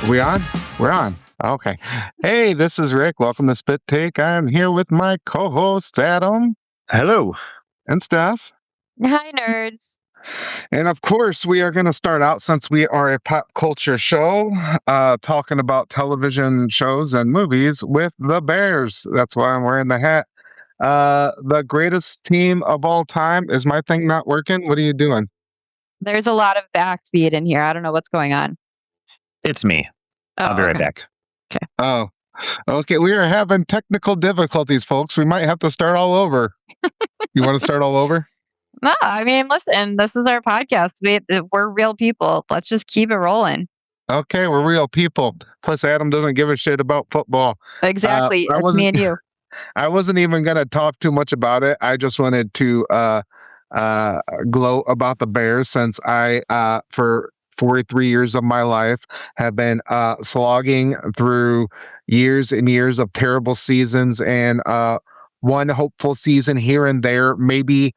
We on? We're on. Okay. Hey, this is Rick. Welcome to Spit Take. I'm here with my co-host Adam Hello. and Steph. Hi, nerds. And of course, we are going to start out, since we are a pop culture show, talking about television shows and movies with the Bears. That's why I'm wearing the hat. The greatest team of all time. Is my thing not working? What are you doing? There's a lot of backbeat in here. I don't know what's going on. It's me. I'll be right okay. back. Oh, okay. We are having technical difficulties, folks. We might have to start all over. You want to start all over? No, I mean, listen, this is our podcast. We're real people. Let's just keep it rolling. Okay, we're real people. Plus, Adam doesn't give a shit about football. Exactly. I It's me and you. I wasn't even going to talk too much about it. I just wanted to gloat about the Bears, since I, for 43 years of my life, have been slogging through years and years of terrible seasons, and one hopeful season here and there, maybe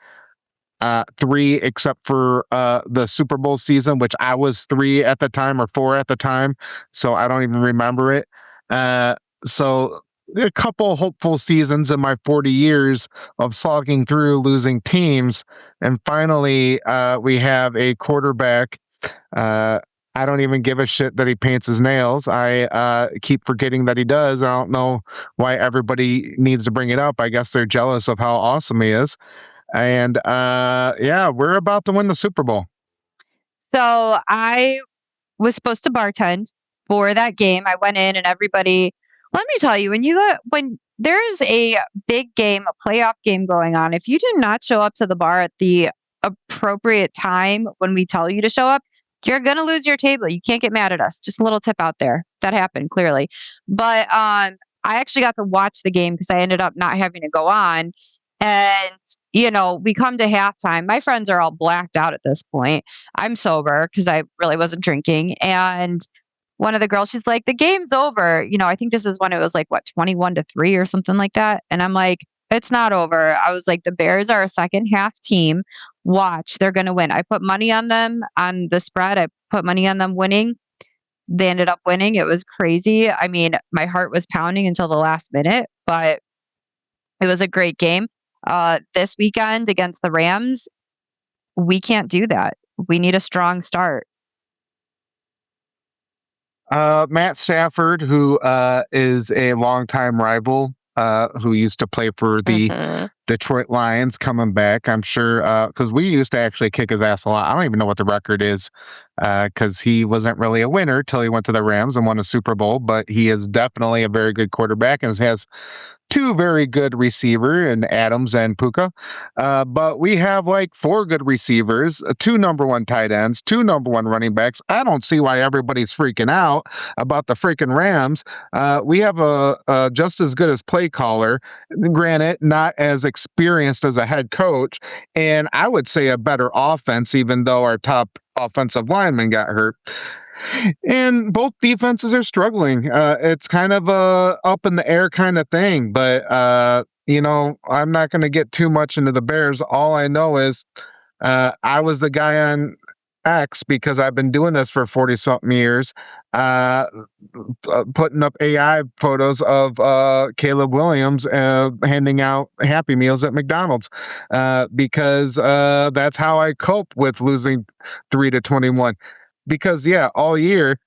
three, except for the Super Bowl season, which I was 3 at the time or 4 at the time, so I don't even remember it. So a couple hopeful seasons in my 40 years of slogging through losing teams, and finally we have a quarterback. I don't even give a shit that he paints his nails. I keep forgetting that he does. I don't know why everybody needs to bring it up. I guess they're jealous of how awesome he is. And yeah, we're about to win the Super Bowl. So I was supposed to bartend for that game. I went in and everybody, let me tell you, when there's a big game, a playoff game going on, if you do not show up to the bar at the appropriate time when we tell you to show up, you're going to lose your table. You can't get mad at us. Just a little tip out there. That happened clearly. But I actually got to watch the game because I ended up not having to go on. And, we come to halftime. My friends are all blacked out at this point. I'm sober because I really wasn't drinking. And one of the girls, she's like, the game's over. I think this is when it was like, 21-3 or something like that. And I'm like, it's not over. I was like, the Bears are a second half team. Watch, they're going to win. I put money on them on the spread. I put money on them winning. They ended up winning. It was crazy. I mean, my heart was pounding until the last minute, but it was a great game. This weekend against the Rams, we can't do that. We need a strong start. Matt Stafford, who is a longtime rival, who used to play for the Detroit Lions, coming back. I'm sure, because we used to actually kick his ass a lot. I don't even know what the record is, because he wasn't really a winner till he went to the Rams and won a Super Bowl, but he is definitely a very good quarterback and has 2 very good receivers in Adams and Puka. But we have like 4 good receivers, 2 number 1 tight ends, 2 number 1 running backs. I don't see why everybody's freaking out about the freaking Rams. We have a just as good as play caller, granted, not as experienced as a head coach, and I would say a better offense, even though our top offensive lineman got hurt. And both defenses are struggling. It's kind of a up in the air kind of thing, but I'm not going to get too much into the Bears. All I know is I was the guy on X, because I've been doing this for 40 something years, putting up AI photos of Caleb Williams handing out Happy Meals at McDonald's, because that's how I cope with losing 3-21. Because, all year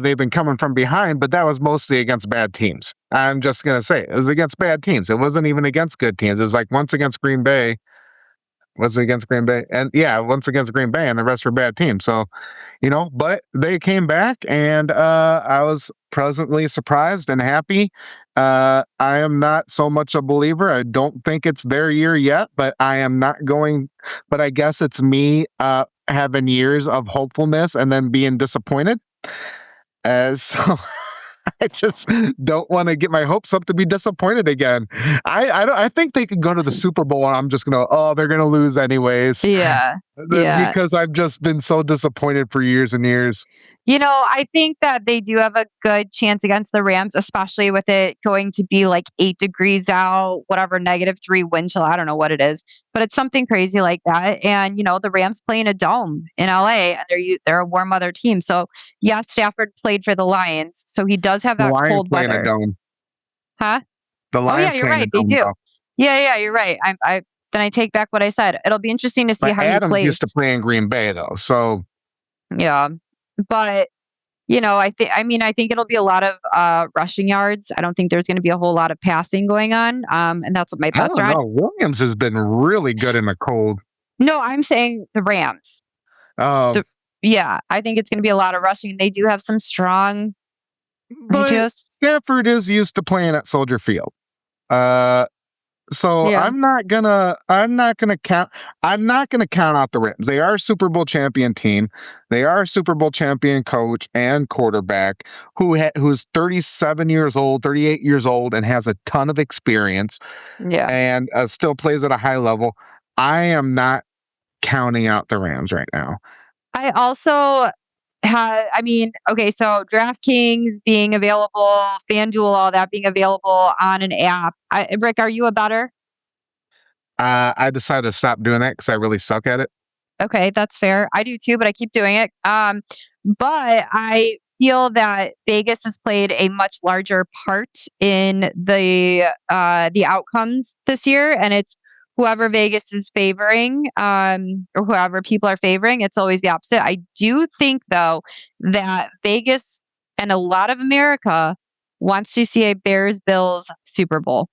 they've been coming from behind, but that was mostly against bad teams. I'm just going to say it was against bad teams. It wasn't even against good teams. It was like once against Green Bay. Was it against Green Bay? And once against Green Bay, and the rest were bad teams. So, but they came back, and I was pleasantly surprised and happy. I am not so much a believer. I don't think it's their year yet, but I am not going. But I guess it's me having years of hopefulness and then being disappointed. So I just don't want to get my hopes up to be disappointed again. I think they could go to the Super Bowl and I'm just they're gonna lose anyways. Yeah. Because I've just been so disappointed for years and years. I think that they do have a good chance against the Rams, especially with it going to be like 8 degrees out, whatever, -3 wind chill. I don't know what it is, but it's something crazy like that. And the Rams play in a dome in LA, and they're a warm weather team. So yes, Stafford played for the Lions, so he does have The that Lions cold play in a weather. dome. Huh? The Oh yeah, Lions you're play in a right. They dome, do. though. Yeah, you're right. Then I take back what I said. It'll be interesting to see But how he Adam plays. used to play in Green Bay, though. So Yeah, but I think it'll be a lot of rushing yards. I don't think there's going to be a whole lot of passing going on. And that's what my I bets don't are on. know. Williams has been really good in the cold. No, I'm saying the Rams. Oh, Yeah, I think it's going to be a lot of rushing. They do have some strong. but Stafford is used to playing at Soldier Field. So Yeah. I'm not gonna count out the Rams. They are a Super Bowl champion team. They are a Super Bowl champion coach and quarterback who's 37 years old, 38 years old, and has a ton of experience. Yeah. And still plays at a high level. I am not counting out the Rams right now. I also okay, so DraftKings being available, FanDuel, all that being available on an app. Rick, are you a bettor? I decided to stop doing that because I really suck at it. Okay, that's fair. I do too, but I keep doing it. But I feel that Vegas has played a much larger part in the outcomes this year, and it's whoever Vegas is favoring, or whoever people are favoring. It's always the opposite. I do think, though, that Vegas and a lot of America wants to see a Bears-Bills Super Bowl.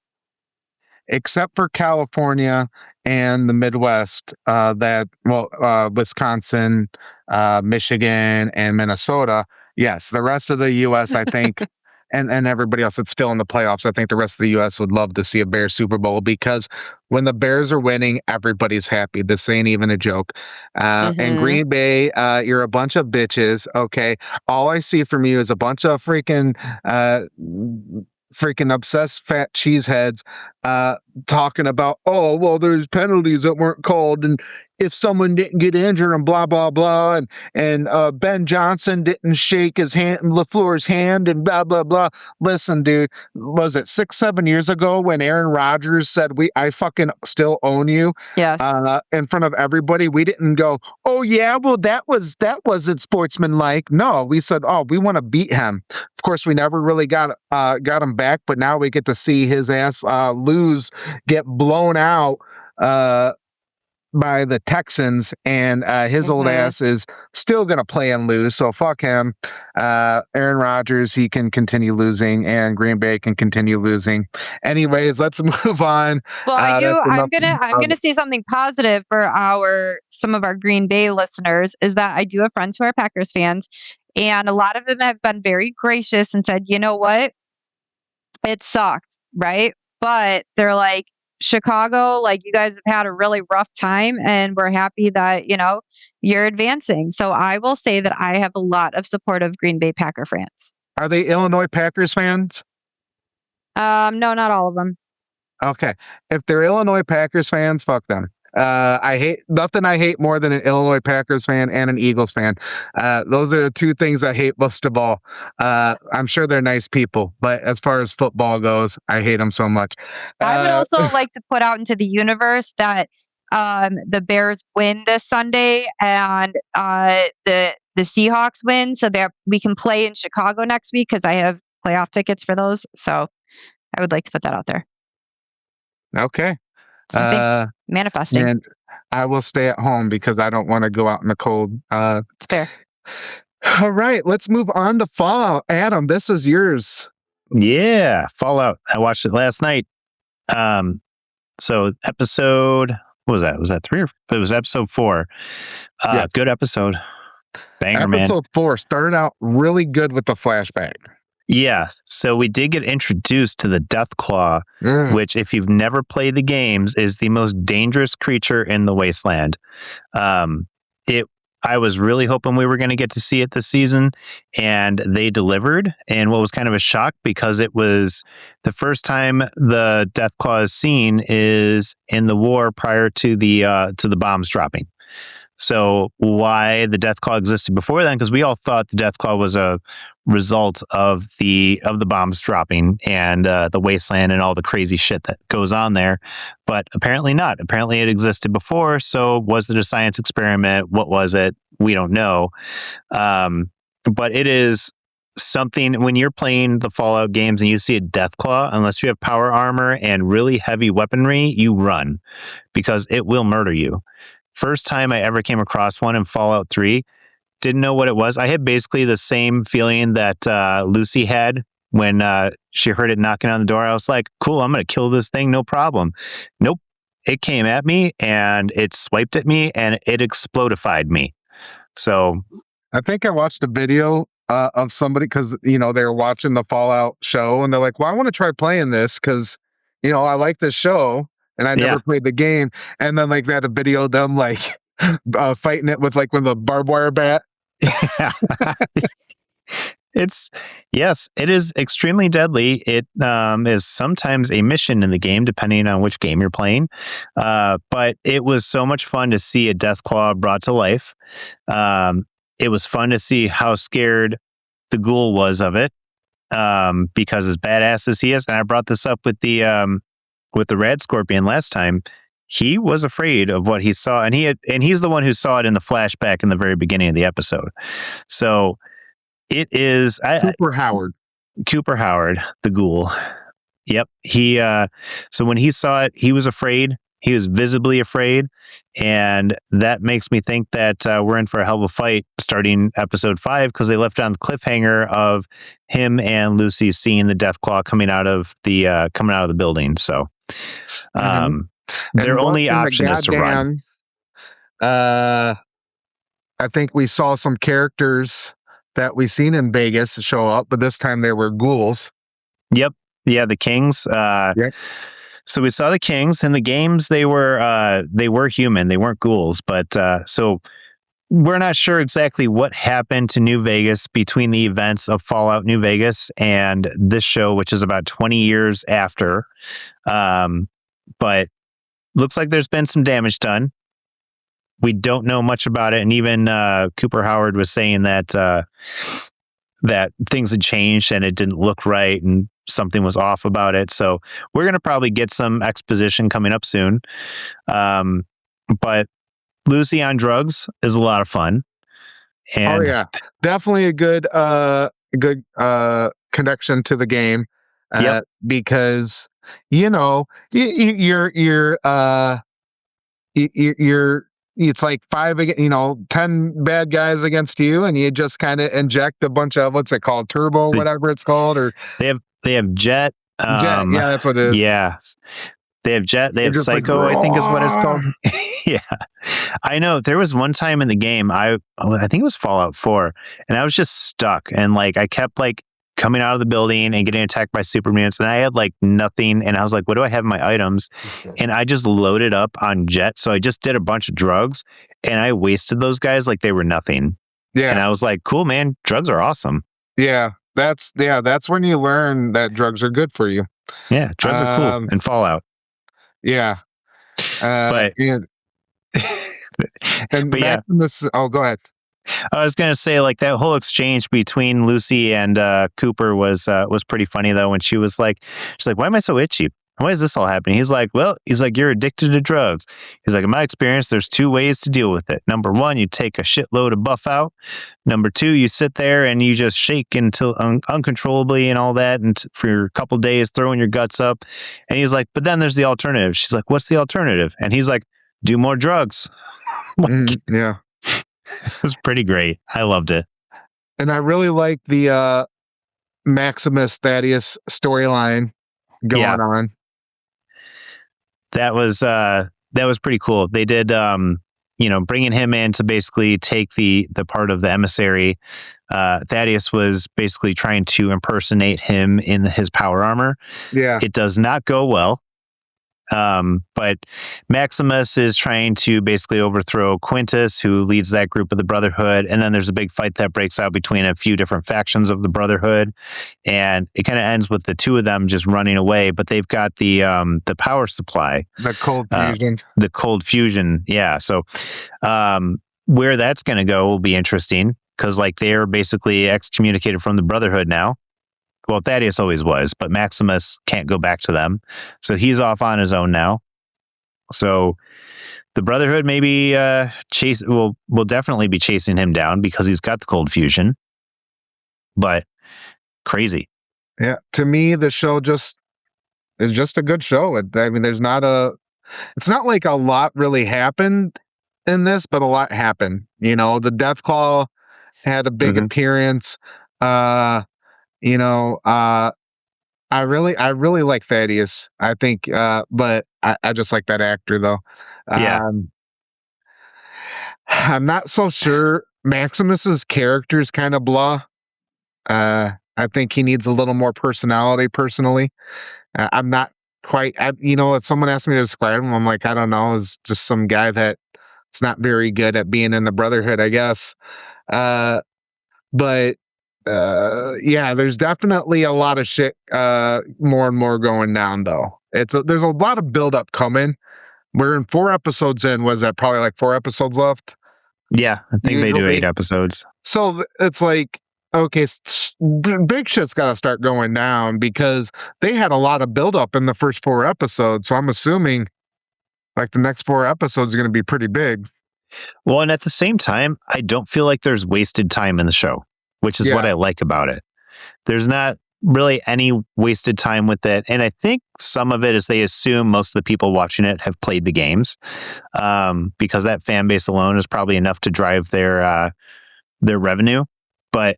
Except for California and the Midwest, Wisconsin, Michigan, and Minnesota. Yes, the rest of the U.S., I think, and everybody else that's still in the playoffs, I think the rest of the U.S. would love to see a Bears Super Bowl because when the Bears are winning, everybody's happy. This ain't even a joke. And Green Bay, you're a bunch of bitches, okay? All I see from you is a bunch of freaking obsessed fat cheeseheads talking about, oh, well, there's penalties that weren't called, and if someone didn't get injured and blah, blah, blah, and Ben Johnson didn't shake LaFleur's hand and blah, blah, blah. Listen, dude, was it 6-7 years ago when Aaron Rodgers said, I fucking still own you? Yes. In front of everybody, we didn't go, oh yeah, well, that wasn't sportsmanlike. No, we said, oh, we want to beat him. Of course, we never really got him back, but now we get to see his ass get blown out by the Texans, and his old ass is still going to play and lose. So fuck him. Aaron Rodgers, he can continue losing, and Green Bay can continue losing. Anyways, let's move on. Well, I'm gonna say something positive for some of our Green Bay listeners is that I do have friends who are Packers fans, and a lot of them have been very gracious and said, you know what, it sucked, right? But they're like, Chicago, like, you guys have had a really rough time, and we're happy that, you're advancing. So I will say that I have a lot of supportive Green Bay Packer fans. Are they Illinois Packers fans? No, not all of them. Okay. If they're Illinois Packers fans, fuck them. I hate more than an Illinois Packers fan and an Eagles fan. Those are the two things I hate most of all. I'm sure they're nice people, but as far as football goes, I hate them so much. I would also like to put out into the universe that the Bears win this Sunday and the Seahawks win, so that we can play in Chicago next week, because I have playoff tickets for those. So I would like to put that out there. Okay. Manifesting. And I will stay at home because I don't want to go out in the cold. It's fair. All right, let's move on to Fallout. Adam, this is yours. Yeah, Fallout. I watched it last night. So episode, what was that? Was that 3 or it was episode 4? Yeah. Good episode. Banger, man. Episode 4 started out really good with the flashback. Yeah, so we did get introduced to the Death Claw, which, if you've never played the games, is the most dangerous creature in the wasteland. I was really hoping we were going to get to see it this season, and they delivered. And what was kind of a shock, because it was the first time the Death Claw is seen is in the war prior to the bombs dropping. So why the Deathclaw existed before then? Because we all thought the Deathclaw was a result of the bombs dropping and the wasteland and all the crazy shit that goes on there, but apparently not. Apparently it existed before. So was it a science experiment? What was it? We don't know. But it is something when you're playing the Fallout games and you see a Deathclaw, unless you have power armor and really heavy weaponry, you run because it will murder you. First time I ever came across one in Fallout 3, didn't know what it was. I had basically the same feeling that Lucy had when she heard it knocking on the door. I was like, cool, I'm going to kill this thing, no problem. Nope. It came at me and it swiped at me and it explodified me. So I think I watched a video of somebody because, they were watching the Fallout show and they're like, well, I want to try playing this because, I like this show. And I never played the game. And then they had a video of them fighting it with with a barbed wire bat. It is extremely deadly. It is sometimes a mission in the game, depending on which game you're playing. But it was so much fun to see a Deathclaw brought to life. It was fun to see how scared the ghoul was of it, because as badass as he is, and I brought this up with the Rad Scorpion last time, he was afraid of what he saw, and he's the one who saw it in the flashback in the very beginning of the episode. So it is Cooper Howard, the ghoul. Yep. So when he saw it, he was afraid. He was visibly afraid, and that makes me think that we're in for a hell of a fight starting episode 5 because they left on the cliffhanger of him and Lucy seeing the Deathclaw coming out of the building. So their only option is to run. I think we saw some characters that we seen in Vegas show up, but this time they were ghouls. Yep. Yeah, the Kings. Yep. So we saw the Kings in the games. They were human. They weren't ghouls, but so we're not sure exactly what happened to New Vegas between the events of Fallout New Vegas and this show, which is about 20 years after. But looks like there's been some damage done. We don't know much about it, and even Cooper Howard was saying that that things had changed and it didn't look right and something was off about it. So we're going to probably get some exposition coming up soon. But Lucy on drugs is a lot of fun. And definitely a good connection to the game. Because you're it's like 10 bad guys against you, and you just kind of inject a bunch of what's it called, turbo, whatever it's called, or they have Jet. Jet, yeah, that's what it is. Yeah, they have Jet. They have Psycho, I think is what it's called. Yeah, I know. There was one time in the game, I think it was Fallout 4, and I was just stuck, and I kept coming out of the building and getting attacked by super mutants, and I had nothing, and I was like, what do I have in my items? And I just loaded up on Jet, so I just did a bunch of drugs, and I wasted those guys like they were nothing. Yeah. And I was like, cool, man, drugs are awesome. Yeah, that's when you learn that drugs are good for you. Yeah, drugs are cool in Fallout. Yeah. But go ahead. I was gonna say that whole exchange between Lucy and Cooper was pretty funny though. When she's like, why am I so itchy? Why is this all happening? He's like, you're addicted to drugs. He's like, in my experience, there's 2 ways to deal with it. Number 1, you take a shitload of buff out. Number 2, you sit there and you just shake until uncontrollably and all that, and for a couple days throwing your guts up. And he's like, but then there's the alternative. She's like, what's the alternative? And he's like, do more drugs. Yeah. It was pretty great. I loved it. And I really like the Maximus Thaddeus storyline going on. That was pretty cool. They did, bringing him in to basically take the part of the emissary. Thaddeus was basically trying to impersonate him in his power armor. Yeah. It does not go well. But Maximus is trying to basically overthrow Quintus, who leads that group of the Brotherhood. And then there's a big fight that breaks out between a few different factions of the Brotherhood. And it kind of ends with the 2 of them just running away, but they've got the power supply. The cold fusion. Yeah. So, where that's going to go will be interesting because like they're basically excommunicated from the Brotherhood now. Well, Thaddeus always was, but Maximus can't go back to them. So he's off on his own now. So the Brotherhood maybe will definitely be chasing him down because he's got the cold fusion. But crazy. Yeah, to me, the show is just a good show. I mean, it's not like a lot really happened in this, but a lot happened. You know, the Deathclaw had a big appearance. I really like Thaddeus. I think, but I just like that actor though. I'm not so sure. Maximus's character is kind of blah. I think he needs a little more personality. Personally, I'm not quite. If someone asked me to describe him, I'm like, I don't know. It's just some guy that's not very good at being in the Brotherhood, I guess. But there's definitely a lot of shit more and more going down though. There's a lot of buildup coming. We're in 4 episodes in. Was that probably like 4 episodes left? Yeah, I think they do 8 episodes. So it's like, okay, big shit's got to start going down because they had a lot of buildup in the first 4 episodes. So I'm assuming like the next 4 episodes are going to be pretty big. Well, and at the same time, I don't feel like there's wasted time in the show, which is what I like about it. There's not really any wasted time with it. And I think some of it is they assume most of the people watching it have played the games because that fan base alone is probably enough to drive their revenue. But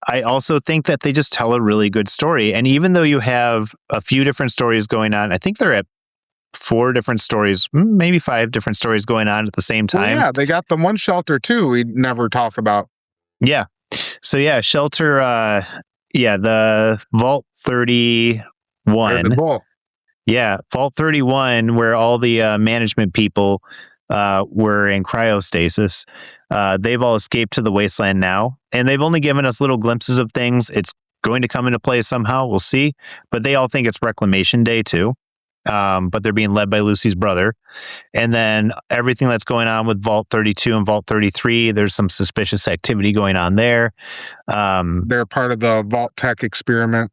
I also think that they just tell a really good story. And even though you have a few different stories going on, I think they're at 4 different stories, maybe 5 different stories going on at the same time. Well, yeah, they got the one shelter too we never talk about. Yeah. So yeah, shelter, the Vault 31. Yeah, Vault 31, where all the management people were in cryostasis. They've all escaped to the wasteland now, and they've only given us little glimpses of things. It's going to come into play somehow. We'll see. But they all think it's Reclamation Day too. But they're being led by Lucy's brother. And then everything that's going on with Vault 32 and Vault 33, there's some suspicious activity going on there. They're part of the Vault Tech experiment.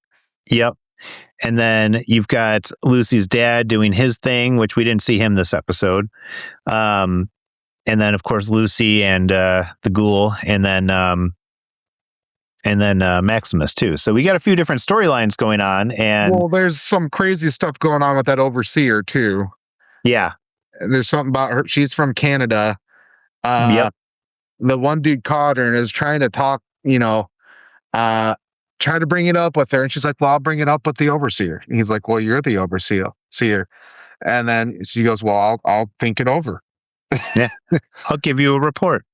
Yep. And then you've got Lucy's dad doing his thing, which we didn't see him this episode. And then, of course, Lucy and the ghoul, and then Maximus too. So we got a few different storylines going on, and there's some crazy stuff going on with that overseer too. Yeah, there's something about her. She's from Canada. The one dude caught her and is trying to talk. Try to bring it up with her, and she's like, "Well, I'll bring it up with the overseer." And he's like, "Well, you're the overseer." And then she goes, "Well, I'll think it over." Yeah, I'll give you a report.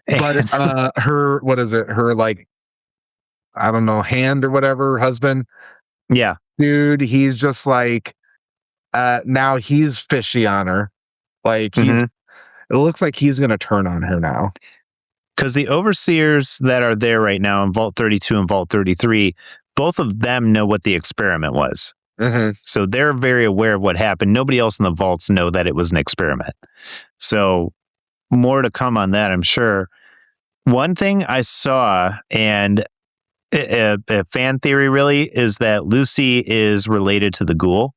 But her, what is it? Her like, I don't know, hand or whatever, husband. Yeah, dude, he's just like, now he's fishy on her. Like it looks like he's gonna turn on her now. Because the overseers that are there right now in Vault 32 and Vault 33, both of them know what the experiment was. So they're very aware of what happened. Nobody else in the vaults know that it was an experiment. So more to come on that, I'm sure. One thing I saw, and a fan theory really, is that Lucy is related to the ghoul.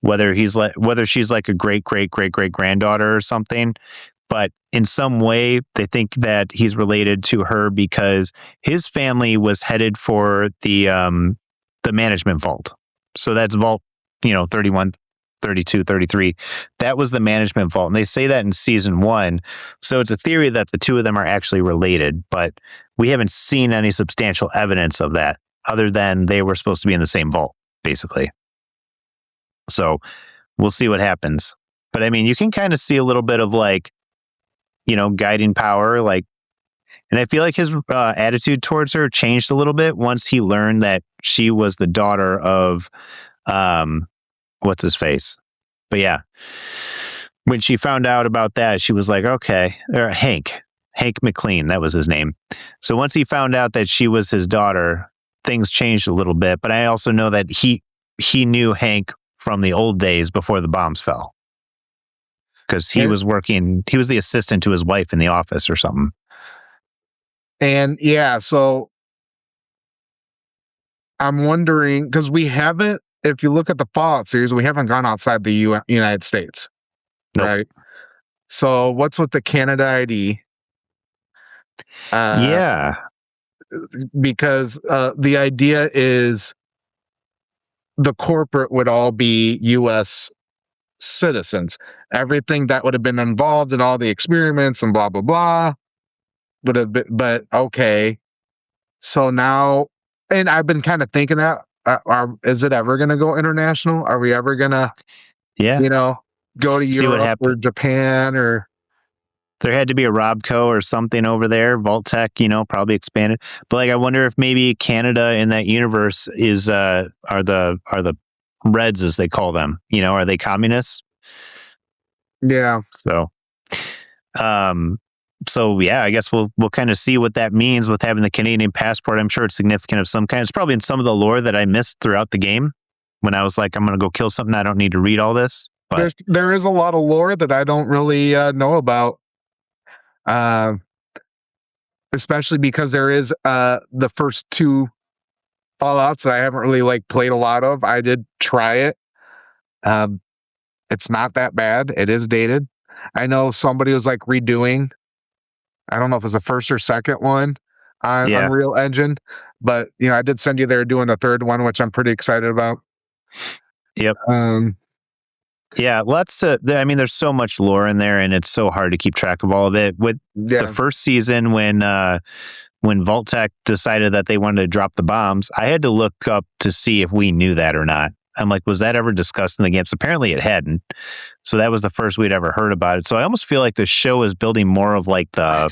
Whether she's like a great granddaughter or something. But in some way, they think that he's related to her because his family was headed for the management vault. So that's Vault, 31, 32, 33. That was the management vault. And they say that in season 1. So it's a theory that the two of them are actually related, but we haven't seen any substantial evidence of that other than they were supposed to be in the same vault, basically. So we'll see what happens. But I mean, you can kind of see a little bit of like, guiding power, like, and I feel like his attitude towards her changed a little bit once he learned that she was the daughter of, what's his face? But yeah, when she found out about that, she was like, okay, or Hank McLean, that was his name. So once he found out that she was his daughter, things changed a little bit. But I also know that he knew Hank from the old days before the bombs fell. because he was the assistant to his wife in the office or something. And yeah, so I'm wondering, because we haven't, if you look at the Fallout series, we haven't gone outside the United States. Nope. Right? So what's with the Canada ID? Yeah. Because the idea is the corporate would all be U.S. citizens. Everything that would have been involved in all the experiments and blah, blah, blah would have been, but okay. So now, and I've been kind of thinking that, is it ever going to go international? Are we ever going to, go to Europe or Japan or? There had to be a Robco or something over there. Vault-Tec, probably expanded. But like, I wonder if maybe Canada in that universe is are the Reds, as they call them. Are they communists? Yeah. So yeah, I guess we'll kind of see what that means with having the Canadian passport. I'm sure it's significant of some kind. It's probably in some of the lore that I missed throughout the game when I was like, I'm going to go kill something. I don't need to read all this. But there is a lot of lore that I don't really know about. Especially because there is the first two Fallouts that I haven't really played a lot of. I did try it. It's not that bad. It is dated. I know somebody was redoing. I don't know if it's the first or second one on Unreal Engine, but I did send you there doing the third one, which I'm pretty excited about. Yep. Yeah, there's so much lore in there, and it's so hard to keep track of all of it. With the first season, when Vault-Tec decided that they wanted to drop the bombs, I had to look up to see if we knew that or not. I'm like, was that ever discussed in the games? Apparently it hadn't. So that was the first we'd ever heard about it. So I almost feel like the show is building more of the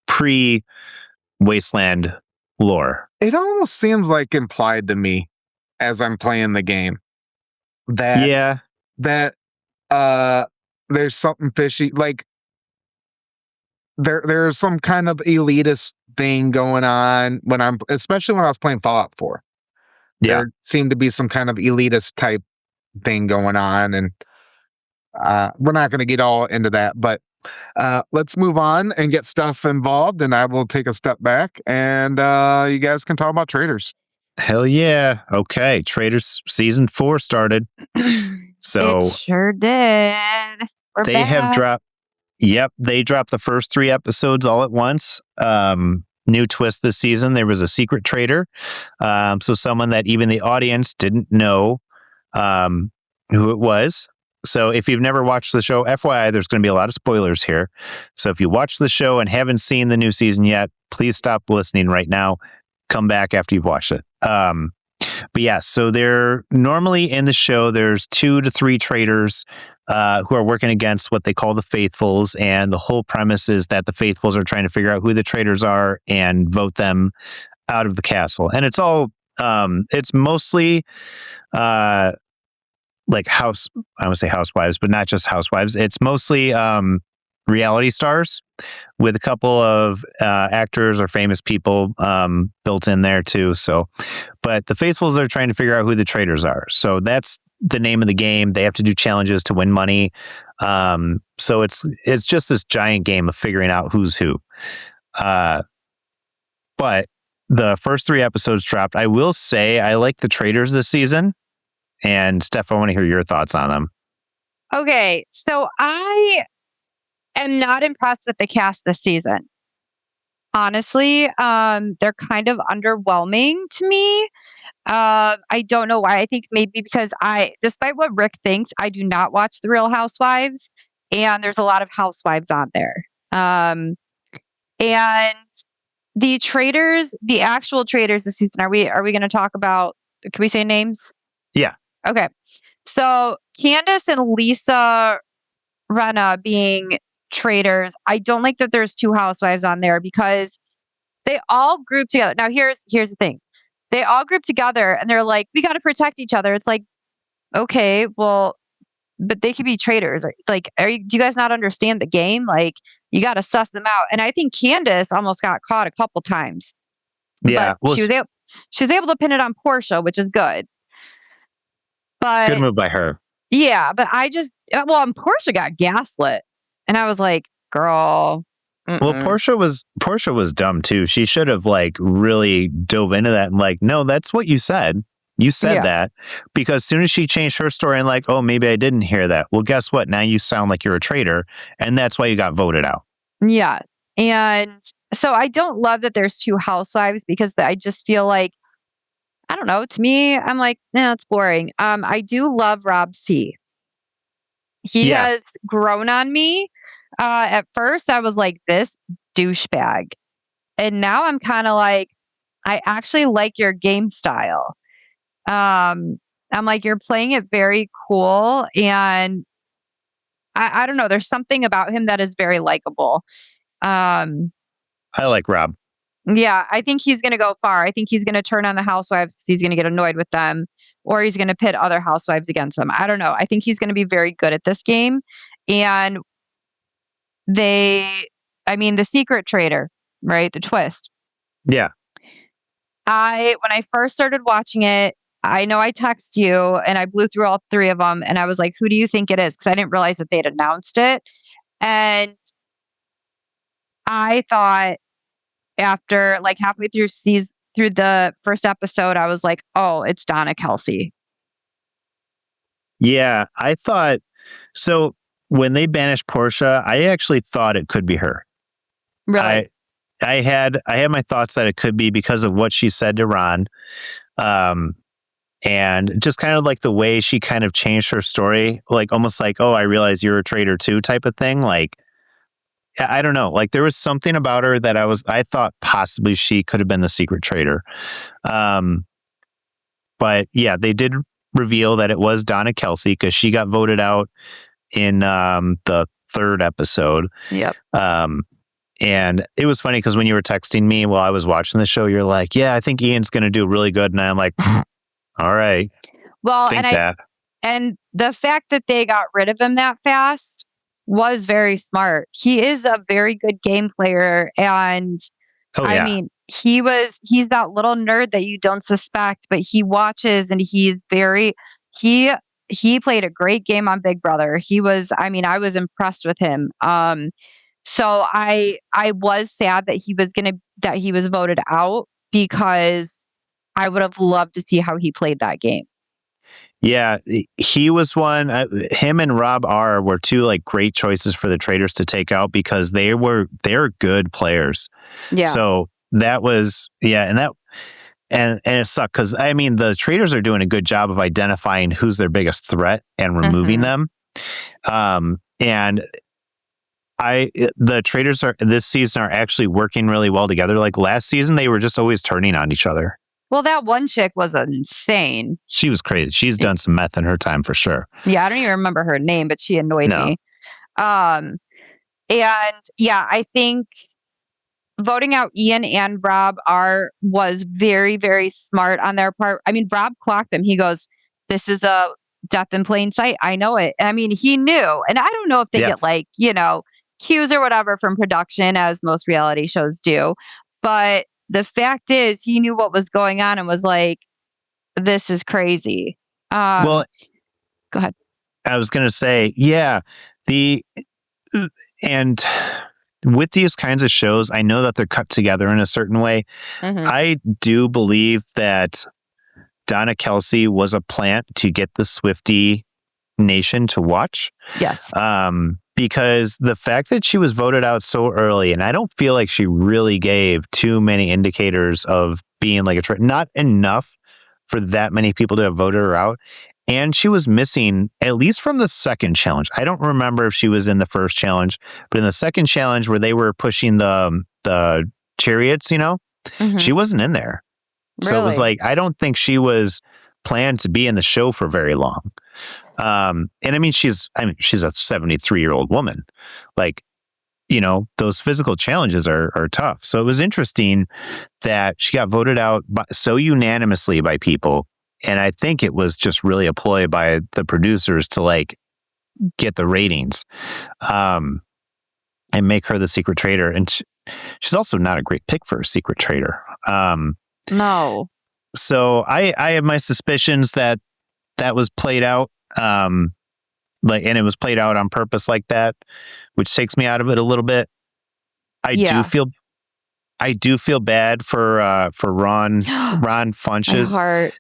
pre-Wasteland lore. It almost seems implied to me as I'm playing the game that there's something fishy. There's some kind of elitist thing going on especially when I was playing Fallout 4. There seemed to be some kind of elitist type thing going on, and we're not going to get all into that, but let's move on and get Stef involved, and I will take a step back, and you guys can talk about Traitors. Hell yeah. Okay, Traitors Season 4 started. So it sure did. They dropped the first 3 episodes all at once. New twist this season, there was a secret traitor. So someone that even the audience didn't know who it was. So if you've never watched the show, FYI, there's going to be a lot of spoilers here. So if you watch the show and haven't seen the new season yet, please stop listening right now. Come back after you've watched it. But yeah, so they're normally in the show, there's 2 to 3 traitors who are working against what they call the Faithfuls, and the whole premise is that the Faithfuls are trying to figure out who the traitors are and vote them out of the castle. And it's all it's mostly I would say housewives, but not just housewives. It's mostly reality stars with a couple of actors or famous people built in there too. So, but the Faithfuls are trying to figure out who the traitors are. So that's the name of the game. They have to do challenges to win money. So it's just this giant game of figuring out who's who. But the first 3 episodes dropped. I will say I like the traitors this season. And Stef, I want to hear your thoughts on them. Okay, so I am not impressed with the cast this season. Honestly, they're kind of underwhelming to me. I don't know why. I think maybe because despite what Rick thinks, I do not watch The Real Housewives, and there's a lot of housewives on there. And the traitors, the actual traitors this season, are we going to talk about? Can we say names? Yeah. Okay. So Candace and Lisa Rinna being traitors. I don't like that there's 2 housewives on there because they all group together. Now here's the thing. They all group together and they're like, we got to protect each other. It's like, okay, well, but they could be traitors. Do you guys not understand the game? You got to suss them out. And I think Candace almost got caught a couple times. Yeah. But she was able to pin it on Portia, which is good. But good move by her. Yeah, but well, and Portia got gaslit, and I was like, girl. Well, Portia was dumb too. She should have like really dove into that and like, no, that's what you said. You said that, because as soon as she changed her story and like, oh, maybe I didn't hear that. Well, guess what? Now you sound like you're a traitor, and that's why you got voted out. Yeah. And so I don't love that there's 2 housewives, because I just feel like, I don't know, to me, I'm like, nah, it's boring. I do love Rob C. He has grown on me. At first I was like, this douchebag. And now I'm kind of like, I actually like your game style. I'm like, you're playing it very cool, and I don't know. There's something about him that is very likable. Um, I like Rob. yeah, I think he's going to go far. I think he's going to turn on the housewives because he's going to get annoyed with them, or he's going to pit other housewives against them. I don't know. I think he's going to be very good at this game. And the secret traitor, right? The twist. Yeah. When I first started watching it, I know I texted you and I blew through all 3 of them, and I was like, who do you think it is? Because I didn't realize that they'd announced it. And I thought, after like halfway through the first episode, I was like, oh, it's Donna Kelsey. Yeah, I thought so. When they banished Portia, I actually thought it could be her. Really? I had my thoughts that it could be because of what she said to Ron. And just kind of like the way she kind of changed her story, like almost like, oh, I realize you're a traitor too type of thing. Like, I don't know. Like there was something about her that I thought possibly she could have been the secret traitor. But yeah, they did reveal that it was Donna Kelsey because she got voted out in the 3rd episode. Yep. And it was funny because when you were texting me while I was watching the show, you're like, yeah, I think Ian's going to do really good. And I'm like, all right. Well, and the fact that they got rid of him that fast was very smart. He is a very good game player, and I mean, he's that little nerd that you don't suspect, but he watches, and he played a great game on Big Brother. I was impressed with him. So I was sad that he was voted out, because I would have loved to see how he played that game. Yeah, he was one. Him and Rob R were 2 like great choices for the traders to take out, because they're good players. Yeah. So that was and it sucked because I mean the traders are doing a good job of identifying who's their biggest threat and removing them. And the traders this season are actually working really well together. Like last season, they were just always turning on each other. Well, that one chick was insane. She was crazy. She's done some meth in her time for sure. Yeah, I don't even remember her name, but she annoyed me. And yeah, I think voting out Ian and Rob was very, very smart on their part. I mean, Rob clocked them. He goes, this is a death in plain sight. I know it. I mean, he knew. And I don't know if they get like, cues or whatever from production, as most reality shows do. But the fact is, he knew what was going on and was like, this is crazy. Well, go ahead. I was going to say, and with these kinds of shows, I know that they're cut together in a certain way. Mm-hmm. I do believe that Donna Kelsey was a plant to get the Swiftie Nation to watch. Yes. Because the fact that she was voted out so early, and I don't feel like she really gave too many indicators of being like not enough for that many people to have voted her out. And she was missing, at least from the second challenge. I don't remember if she was in the first challenge, but in the second challenge where they were pushing the chariots, mm-hmm. She wasn't in there. Really? So it was like, I don't think she was planned to be in the show for very long. And I mean, she's a 73-year-old woman. Like, those physical challenges are tough. So it was interesting that she got voted out so unanimously by people. And I think it was just really a ploy by the producers to like get the ratings, and make her the secret traitor. And she's also not a great pick for a secret traitor. No. So I have my suspicions that was played out. like, and it was played out on purpose like that, which takes me out of it a little bit. I do feel bad for Ron Funches. My heart.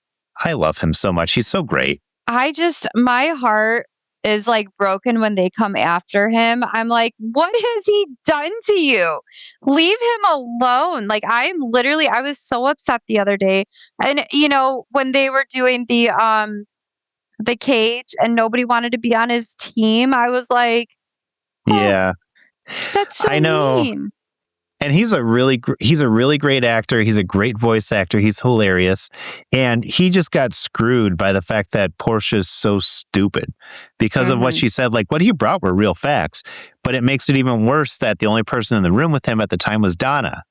I love him so much. He's so great. My heart is like broken when they come after him. I'm like, what has he done to you? Leave him alone. Like, I was so upset the other day. And when they were doing the cage and nobody wanted to be on his team, I was like, oh, yeah, that's so I know. mean. And he's a really great actor. He's a great voice actor. He's hilarious. And he just got screwed by the fact that Portia's so stupid because of what she said. Like, what he brought were real facts. But it makes it even worse that the only person in the room with him at the time was Donna.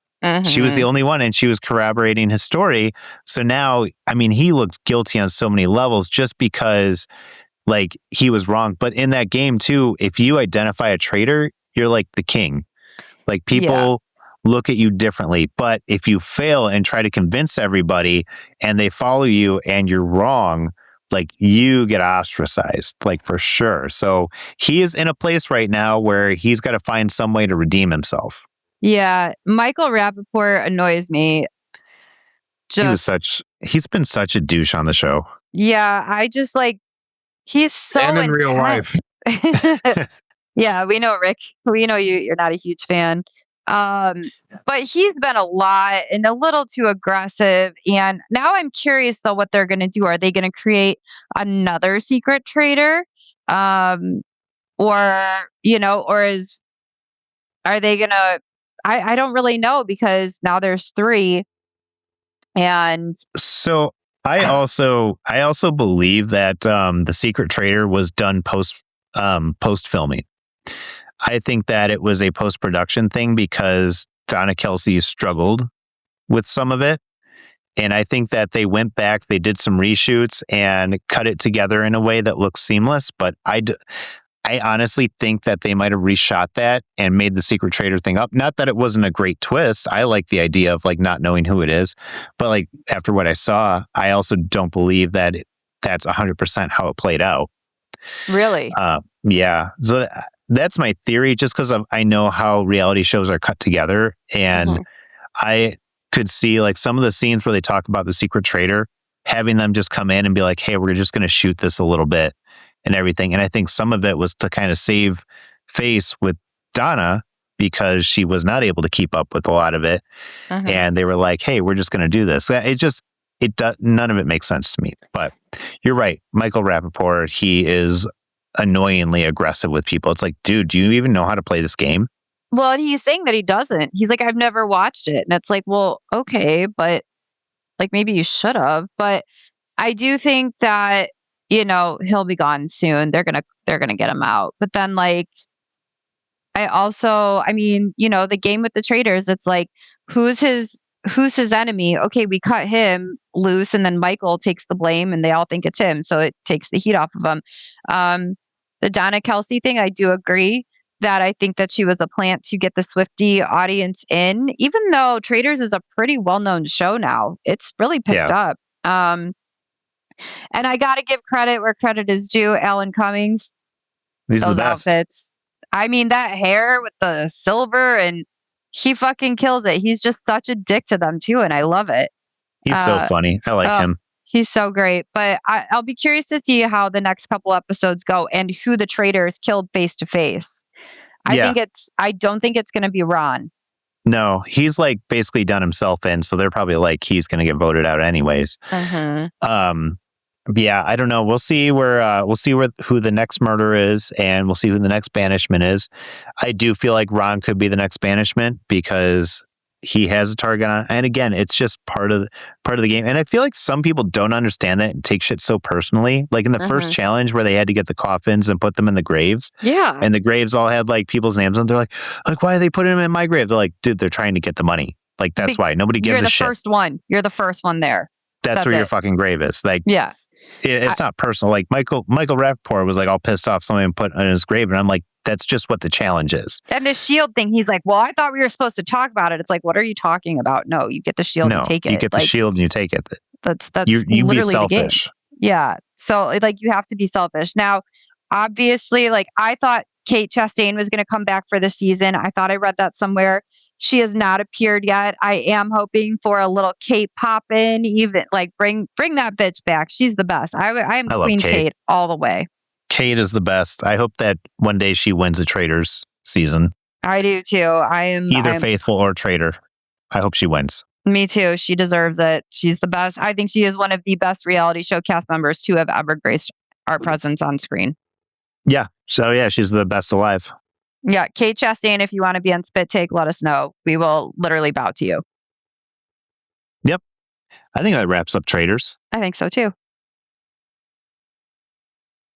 She was the only one, and she was corroborating his story. So now, I mean, he looks guilty on so many levels just because, like, he was wrong. But in that game, too, if you identify a traitor, you're like the king. Like, people look at you differently. But if you fail and try to convince everybody and they follow you and you're wrong, like, you get ostracized, like, for sure. So he is in a place right now where he's got to find some way to redeem himself. Yeah. Michael Rappaport annoys me. He's been such a douche on the show. Yeah. I just like, he's so and in intense. real life. Yeah, we know, Rick. We know you're not a huge fan. But he's been a lot and a little too aggressive. And now I'm curious though what they're gonna do. Are they gonna create another secret traitor? Or are they gonna I don't really know because now there's 3. And so I also believe that the secret traitor was done post filming. I think that it was a post-production thing because Donna Kelsey struggled with some of it. And I think that they went back, they did some reshoots and cut it together in a way that looks seamless. But I honestly think that they might have reshot that and made the secret traitor thing up. Not that it wasn't a great twist. I like the idea of like not knowing who it is. But like after what I saw, I also don't believe that that's 100% how it played out. Really? Yeah. So that's my theory, just because I know how reality shows are cut together. And I could see like some of the scenes where they talk about the secret traitor, having them just come in and be like, hey, we're just going to shoot this a little bit and everything. And I think some of it was to kind of save face with Donna because she was not able to keep up with a lot of it. And they were like, hey, we're just going to do this. None of it makes sense to me. But you're right. Michael Rappaport, he is annoyingly aggressive with people. It's like, dude, do you even know how to play this game? Well, and he's saying that he doesn't. He's like, I've never watched it. And it's like, well, okay, but like maybe you should have. But I do think that, he'll be gone soon. They're gonna get him out. But then like the game with the traitors, it's like, who's his enemy? Okay, we cut him loose and then Michael takes the blame and they all think it's him. So it takes the heat off of him. The Donna Kelsey thing, I do agree that I think that she was a plant to get the Swiftie audience in, even though Traitors is a pretty well-known show now. It's really picked up. And I got to give credit where credit is due. Alan Cummings. These are the best. Outfits. I mean, that hair with the silver, and he fucking kills it. He's just such a dick to them too, and I love it. He's so funny. I like him. He's so great. But I'll be curious to see how the next couple episodes go and who the traitors killed face to face. I don't think it's going to be Ron. No, he's like basically done himself in, so they're probably like he's going to get voted out anyways. Yeah, I don't know. We'll see who the next murder is, and we'll see who the next banishment is. I do feel like Ron could be the next banishment because he has a target on, and again, it's just part of the game. And I feel like some people don't understand that and take shit so personally. Like in the first challenge where they had to get the coffins and put them in the graves. Yeah. And the graves all had like people's names on. They're like, why are they putting them in my grave? They're like, dude, they're trying to get the money. Like that's why nobody gives a shit. You're the first one there. That's where your fucking grave is. Like, yeah. It's not personal. Like Michael Rappaport was like all pissed off somebody put on his grave, and I'm like, that's just what the challenge is. And the shield thing, he's like, well, I thought we were supposed to talk about it. It's like, what are you talking about? No, you get the shield and take it. You get the shield and you take it. That's you literally be selfish. The game. Yeah. So like you have to be selfish. Now, obviously, like, I thought Kate Chastain was going to come back for the season. I thought I read that somewhere. She has not appeared yet. I am hoping for a little Kate pop in, even like bring that bitch back. She's the best. I am I love Queen Kate. Kate all the way. Kate is the best. I hope that one day she wins a Traitors season. I do too. I am Either Faithful or Traitor. I hope she wins. Me too. She deserves it. She's the best. I think she is one of the best reality show cast members to have ever graced our presence on screen. Yeah. So yeah, she's the best alive. Yeah, Kate Chastain, if you want to be on Spit Take, let us know. We will literally bow to you. Yep. I think that wraps up Traitors. I think so too.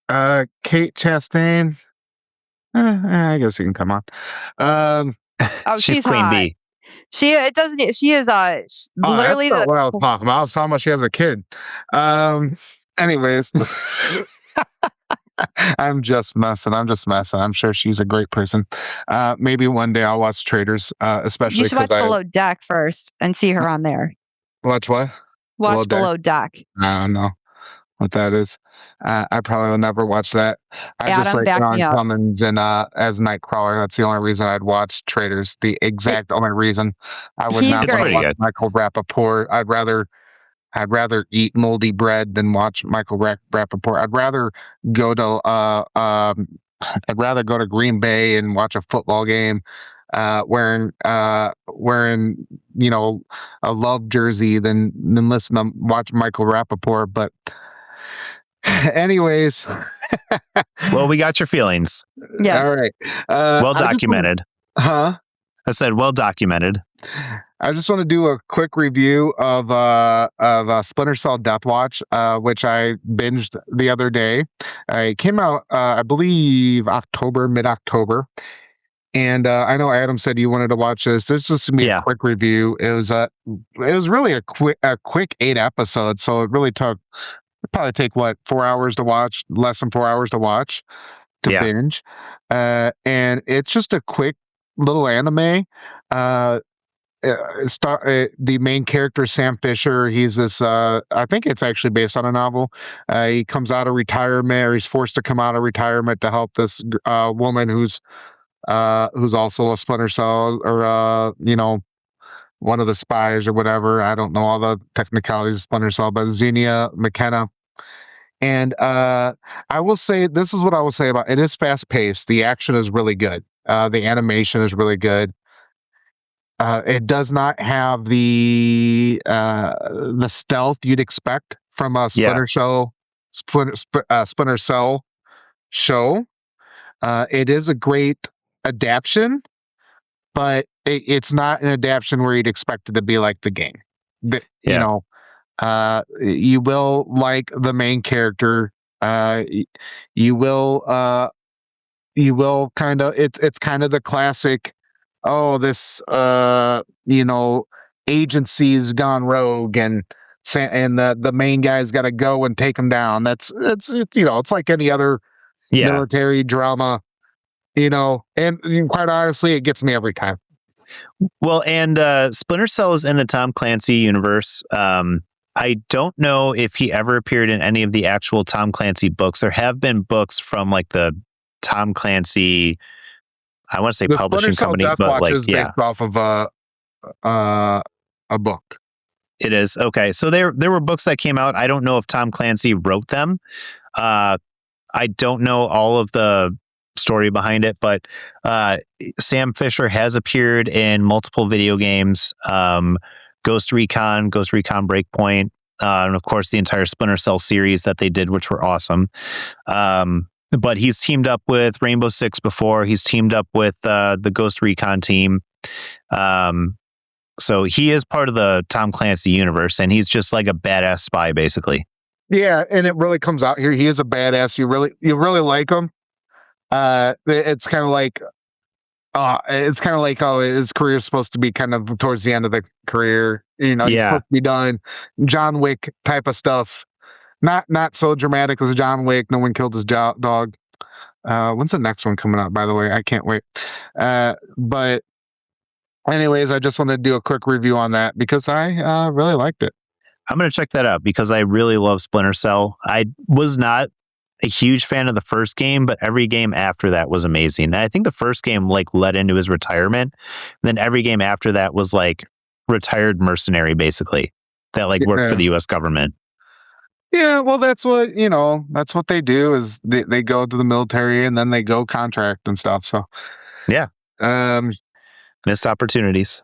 Kate Chastain. I guess you can come on. Oh, she's Queen hot. Bee. She is literally that's not what I was talking about. I was talking about she has a kid. Anyways. I'm just messing. I'm sure she's a great person. Maybe one day I'll watch Traitors, especially you should watch Below Deck first and see her on there. Watch what? Watch Below Deck. I don't know what that is. I probably will never watch that. I just like Ron Cummins and as Nightcrawler. That's the only reason I'd watch Traitors. The exact only reason. I would not want to watch Michael Rappaport. I'd rather eat moldy bread than watch Michael Rappaport. I'd rather go to Green Bay and watch a football game, wearing a Love jersey than listen to watch Michael Rappaport. But anyways, well, we got your feelings. Yes. All right. Well documented. I said well documented. I just want to do a quick review of Splinter Cell Death Watch, which I binged the other day. It came out, I believe, mid-October. And I know Adam said you wanted to watch this. This is just me a quick review. It was really a quick 8 episodes, so it really probably take 4 hours to watch, less than 4 hours to watch to binge. And it's just a quick little anime. The main character, Sam Fisher, he's this I think it's actually based on a novel. He comes out of retirement, or he's forced to come out of retirement to help this woman who's also a Splinter Cell, or one of the spies or whatever. I don't know all the technicalities of Splinter Cell, but Xenia McKenna. And I will say, this is what I will say about it. It is fast paced. The action is really good. The animation is really good. It does not have the stealth you'd expect from a Splinter Cell show. It is a great adaptation, but it's not an adaptation where you'd expect it to be like the game. You will like the main character. You will kind of. It's kind of the classic. Oh, this agency's gone rogue, and the main guy's got to go and take him down. It's like any other military drama, and quite honestly, it gets me every time. Well, and Splinter Cell is in the Tom Clancy universe. I don't know if he ever appeared in any of the actual Tom Clancy books. There have been books from like the Tom Clancy, I want to say publishing company, Death but Watch is based off of a book. It is. Okay. So there were books that came out. I don't know if Tom Clancy wrote them. I don't know all of the story behind it, but Sam Fisher has appeared in multiple video games, Ghost Recon Breakpoint, and of course the entire Splinter Cell series that they did, which were awesome. But he's teamed up with Rainbow Six before. He's teamed up with the Ghost Recon team. So he is part of the Tom Clancy universe, and he's just like a badass spy, basically. Yeah, and it really comes out here. He is a badass. You really like him. It's kind of like how his career is supposed to be, kind of towards the end of the career. He's supposed to be done. John Wick type of stuff. Not so dramatic as John Wick. No one killed his dog. When's the next one coming out, by the way? I can't wait. But anyways, I just wanted to do a quick review on that because I really liked it. I'm going to check that out because I really love Splinter Cell. I was not a huge fan of the first game, but every game after that was amazing. And I think the first game like led into his retirement. Then every game after that was like retired mercenary, basically, that like worked for the U.S. government. Yeah, well, that's what they do is they go to the military and then they go contract and stuff. So yeah, missed opportunities.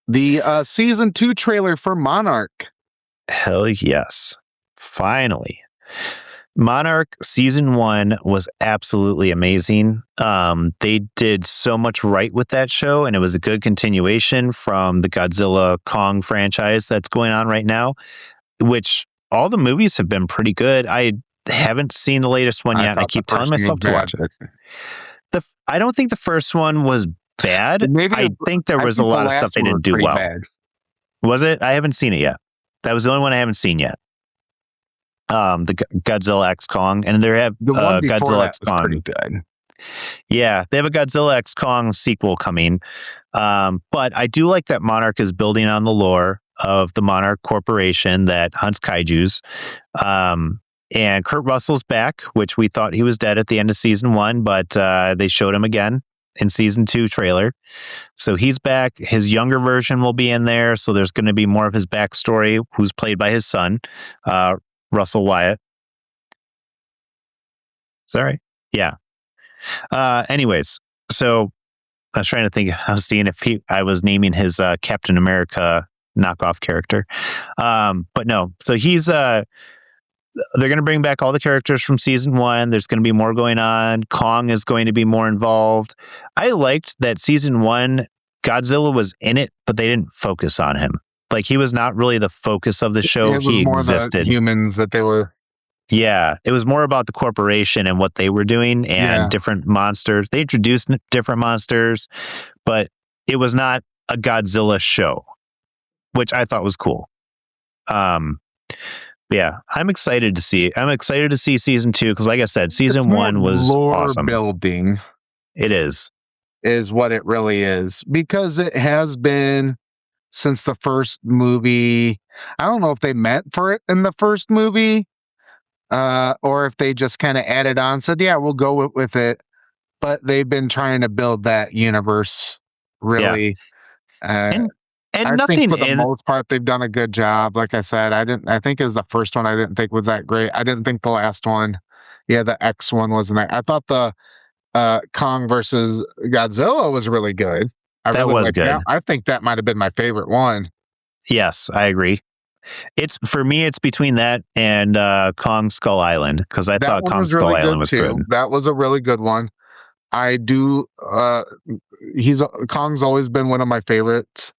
The season 2 trailer for Monarch. Hell yes, finally. Monarch season 1 was absolutely amazing. They did so much right with that show, and it was a good continuation from the Godzilla Kong franchise that's going on right now, which all the movies have been pretty good. I haven't seen the latest one yet, and I keep telling myself to watch it. I don't think the first one was bad. I think there was a lot of stuff they didn't do well. Bad. Was it? I haven't seen it yet. That was the only one I haven't seen yet. The Godzilla X Kong, and they have Godzilla X Kong. Pretty good. Yeah, they have a Godzilla X Kong sequel coming. But I do like that Monarch is building on the lore of the Monarch Corporation that hunts kaijus. And Kurt Russell's back, which we thought he was dead at the end of season 1, but they showed him again in season 2 trailer. So he's back. His younger version will be in there. So there's going to be more of his backstory, who's played by his son, Russell Wyatt. Is that right? Yeah. Anyways, so I was trying to think, I was seeing if I was naming his Captain America knockoff character. But no, so he's, they're going to bring back all the characters from season 1. There's going to be more going on. Kong is going to be more involved. I liked that season 1, Godzilla was in it, but they didn't focus on him. Like, he was not really the focus of the show. It was he more existed. The humans that they were. Yeah, it was more about the corporation and what they were doing and different monsters. They introduced different monsters, but it was not a Godzilla show, which I thought was cool. Yeah, I'm excited to see. I'm excited to see season 2 because, like I said, season 1 was awesome. Building. It is what it really is, because it has been since the first movie. I don't know if they meant for it in the first movie, or if they just kind of added on, said, "Yeah, we'll go with it." But they've been trying to build that universe really. Yeah. And I nothing think for the most part they've done a good job. Like I said, I think it was the first one I didn't think was that great. I didn't think the last one, the X one wasn't that. I thought the Kong versus Godzilla was really good. That was good. That. I think that might have been my favorite one. Yes, I agree. It's for me, it's between that and Kong Skull Island, because I thought Kong Skull Island was good. That was a really good one. I do. Kong's always been one of my favorites.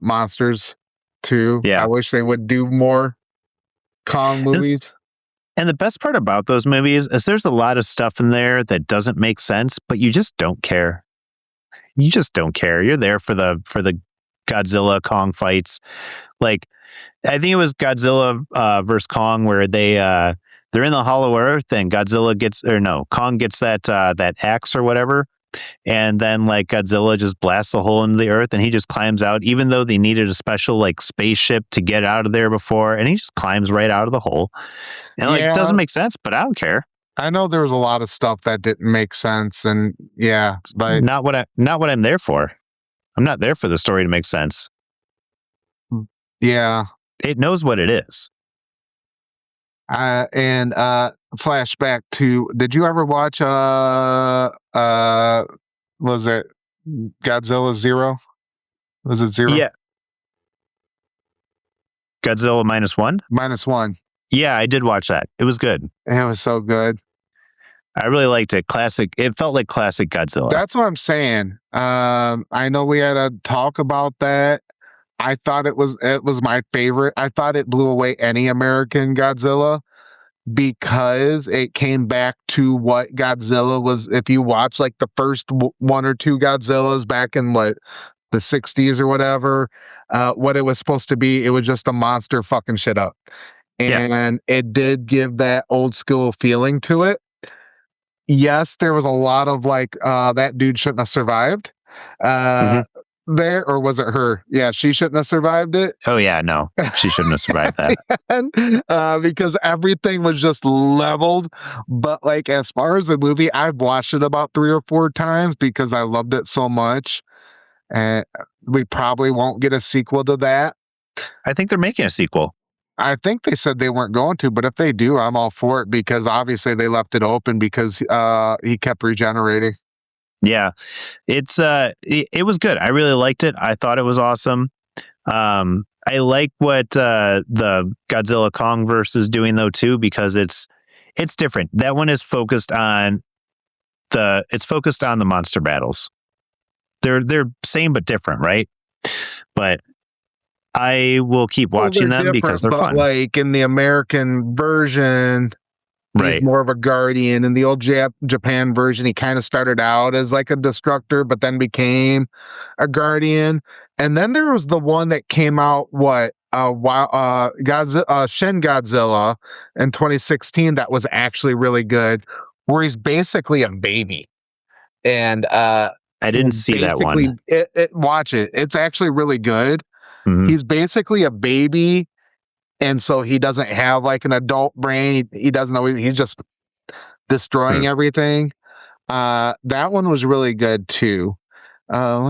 Monsters too. Yeah. I wish they would do more Kong movies. And the best part about those movies is there's a lot of stuff in there that doesn't make sense, but you just don't care. You just don't care. You're there for the Godzilla Kong fights. Like, I think it was Godzilla versus Kong where they're in the Hollow Earth and Kong gets that axe or whatever. And then like Godzilla just blasts a hole into the earth and he just climbs out, even though they needed a special like spaceship to get out of there before. And he just climbs right out of the hole. And it doesn't make sense, but I don't care. I know there was a lot of stuff that didn't make sense. And but not what I'm there for. I'm not there for the story to make sense. Yeah. It knows what it is. And flashback to, did you ever watch was it Godzilla Zero? Was it Zero? Yeah. Godzilla -1? -1. Yeah, I did watch that. It was good. It was so good. I really liked it. Classic. It felt like classic Godzilla. That's what I'm saying. I know we had a talk about that. I thought it was my favorite. I thought it blew away any American Godzilla because it came back to what Godzilla was. If you watch like the first one or two Godzillas back in the 60s or whatever, what it was supposed to be, it was just a monster fucking shit up. And it did give that old school feeling to it. Yes, there was a lot of that dude shouldn't have survived. there, or was it her? Yeah, she shouldn't have survived it. Oh yeah, no, she shouldn't have survived that. Because everything was just leveled. But like, as far as the movie, I've watched it about 3 or 4 times because I loved it so much. And we probably won't get a sequel to that. I think they're making a sequel. I think they said they weren't going to, but if they do, I'm all for it because obviously they left it open because he kept regenerating. Yeah, it was good. I really liked it. I thought it was awesome. I like what the Godzilla Kong verse is doing though too, because it's different. That one is focused on the monster battles. They're same but different, right? But I will keep watching them because they're fun. Like in the American version, right, he's more of a guardian. In the old Japan version, he kind of started out as like a destructor, but then became a guardian. And then there was the one that came out, Shin Godzilla in 2016 that was actually really good, where he's basically a baby. And I didn't see that one. Watch it. It's actually really good. Mm-hmm. He's basically a baby, and so he doesn't have like an adult brain. He doesn't know. He's just destroying everything. That one was really good too. Yeah,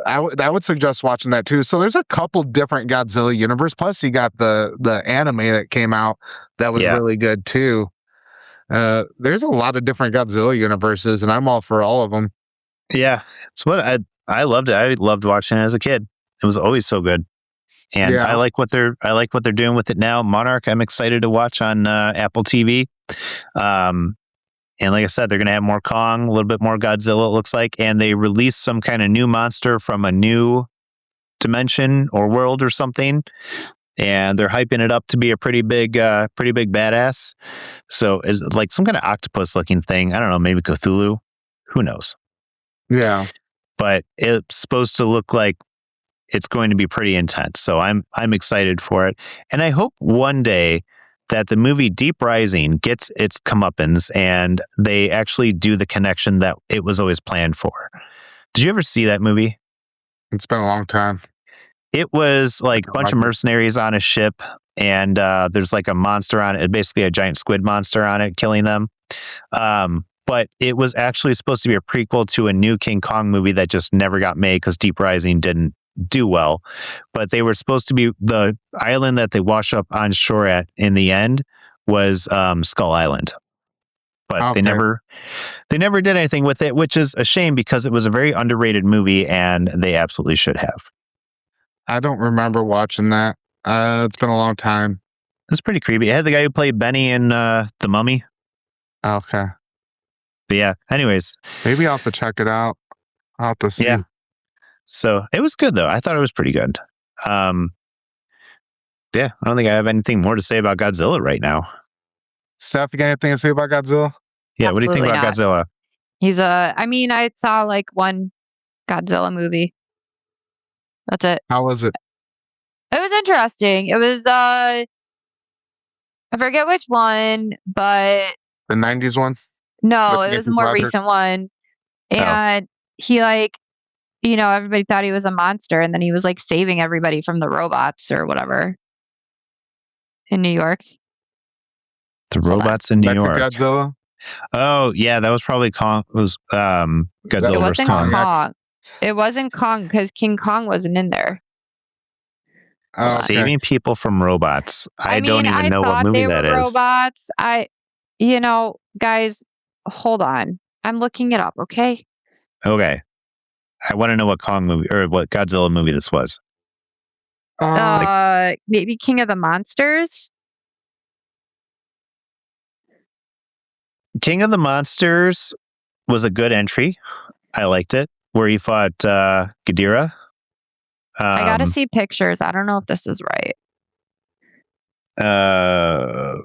I would suggest watching that too. So there's a couple different Godzilla universe. Plus, you got the anime that came out that was really good too. There's a lot of different Godzilla universes, and I'm all for all of them. Yeah, it's what I loved it. I loved watching it as a kid. It was always so good, and I like what they're doing with it now. Monarch, I'm excited to watch on Apple TV. And like I said, they're going to have more Kong, a little bit more Godzilla, it looks like, and they released some kind of new monster from a new dimension or world or something, and they're hyping it up to be a pretty big badass. So it's like some kind of octopus looking thing. I don't know, maybe Cthulhu. Who knows? Yeah. But it's supposed to look like it's going to be pretty intense. So I'm excited for it. And I hope one day that the movie Deep Rising gets its comeuppance and they actually do the connection that it was always planned for. Did you ever see that movie? It's been a long time. It was like a bunch of mercenaries on a ship, and there's like a monster on it, basically a giant squid monster on it, killing them. But it was actually supposed to be a prequel to a new King Kong movie that just never got made because Deep Rising didn't do well. But they were supposed to be, the island that they wash up on shore at in the end was Skull Island. But they never did anything with it, which is a shame because it was a very underrated movie and they absolutely should have. I don't remember watching that. It's been a long time. It's pretty creepy. It had the guy who played Benny in The Mummy. Okay. But yeah, anyways. Maybe I'll have to check it out. I'll have to see. Yeah. So it was good though. I thought it was pretty good. Yeah, I don't think I have anything more to say about Godzilla right now. Steph, you got anything to say about Godzilla? Yeah, what do you think about Godzilla? I saw like one Godzilla movie. That's it. How was it? It was interesting. It was I forget which one, but the 90s one? No, it was a more recent one. And he everybody thought he was a monster, and then he was like saving everybody from the robots or whatever in New York. The robots in New York. Godzilla? Oh, yeah, that was probably Kong. It was Godzilla versus Kong. It wasn't Kong because King Kong wasn't in there. Oh, okay. Saving people from robots. I don't even know what movie that is. Robots. Guys, hold on. I'm looking it up, okay? Okay. I want to know what Kong movie or what Godzilla movie this was. Maybe King of the Monsters? King of the Monsters was a good entry. I liked it. Where he fought Ghidorah. I gotta see pictures. I don't know if this is right. I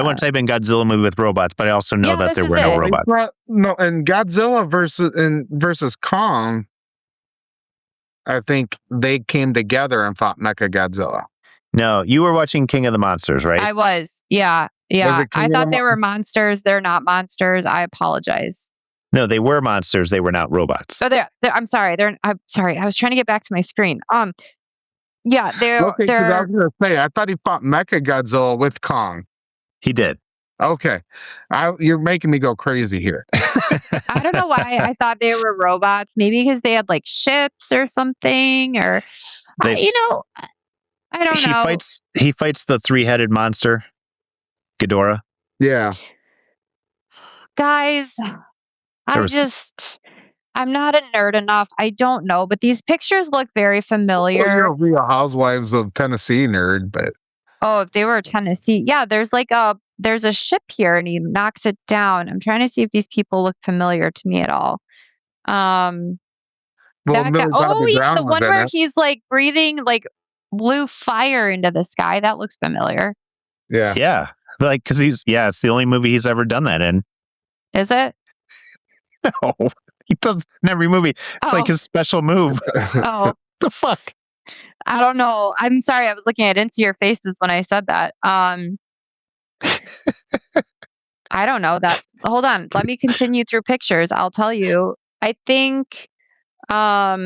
want to type in Godzilla movie with robots, but I also know that there were no robots. No, and Godzilla versus Kong, I think they came together and fought Mecha Godzilla. No, you were watching King of the Monsters, right? I was. Yeah. I thought they were monsters. They're not monsters. I apologize. No, they were monsters. They were not robots. Oh, I'm sorry. I'm sorry. I was trying to get back to my screen. Yeah, Okay, because I they're. was going to say, I thought he fought Mecha Godzilla with Kong. He did. Okay. You're making me go crazy here. I don't know why I thought they were robots. Maybe because they had like ships or something, or I don't know. He fights the 3-headed monster, Ghidorah. Yeah. Guys, I'm not a nerd enough. I don't know, but these pictures look very familiar. Well, you're a Real Housewives of Tennessee nerd, but oh, if they were Tennessee, yeah. There's a ship here, and he knocks it down. I'm trying to see if these people look familiar to me at all. well, That guy, he's the one where it. he's like breathing like blue fire into the sky. That looks familiar. Yeah. Like, because it's the only movie he's ever done that in. Is it? No, he does in every movie. It's like his special move. Oh, the fuck? I don't know. I'm sorry. I was looking at into your faces when I said that. I don't know that. Hold on. Let me continue through pictures. I'll tell you. I think. I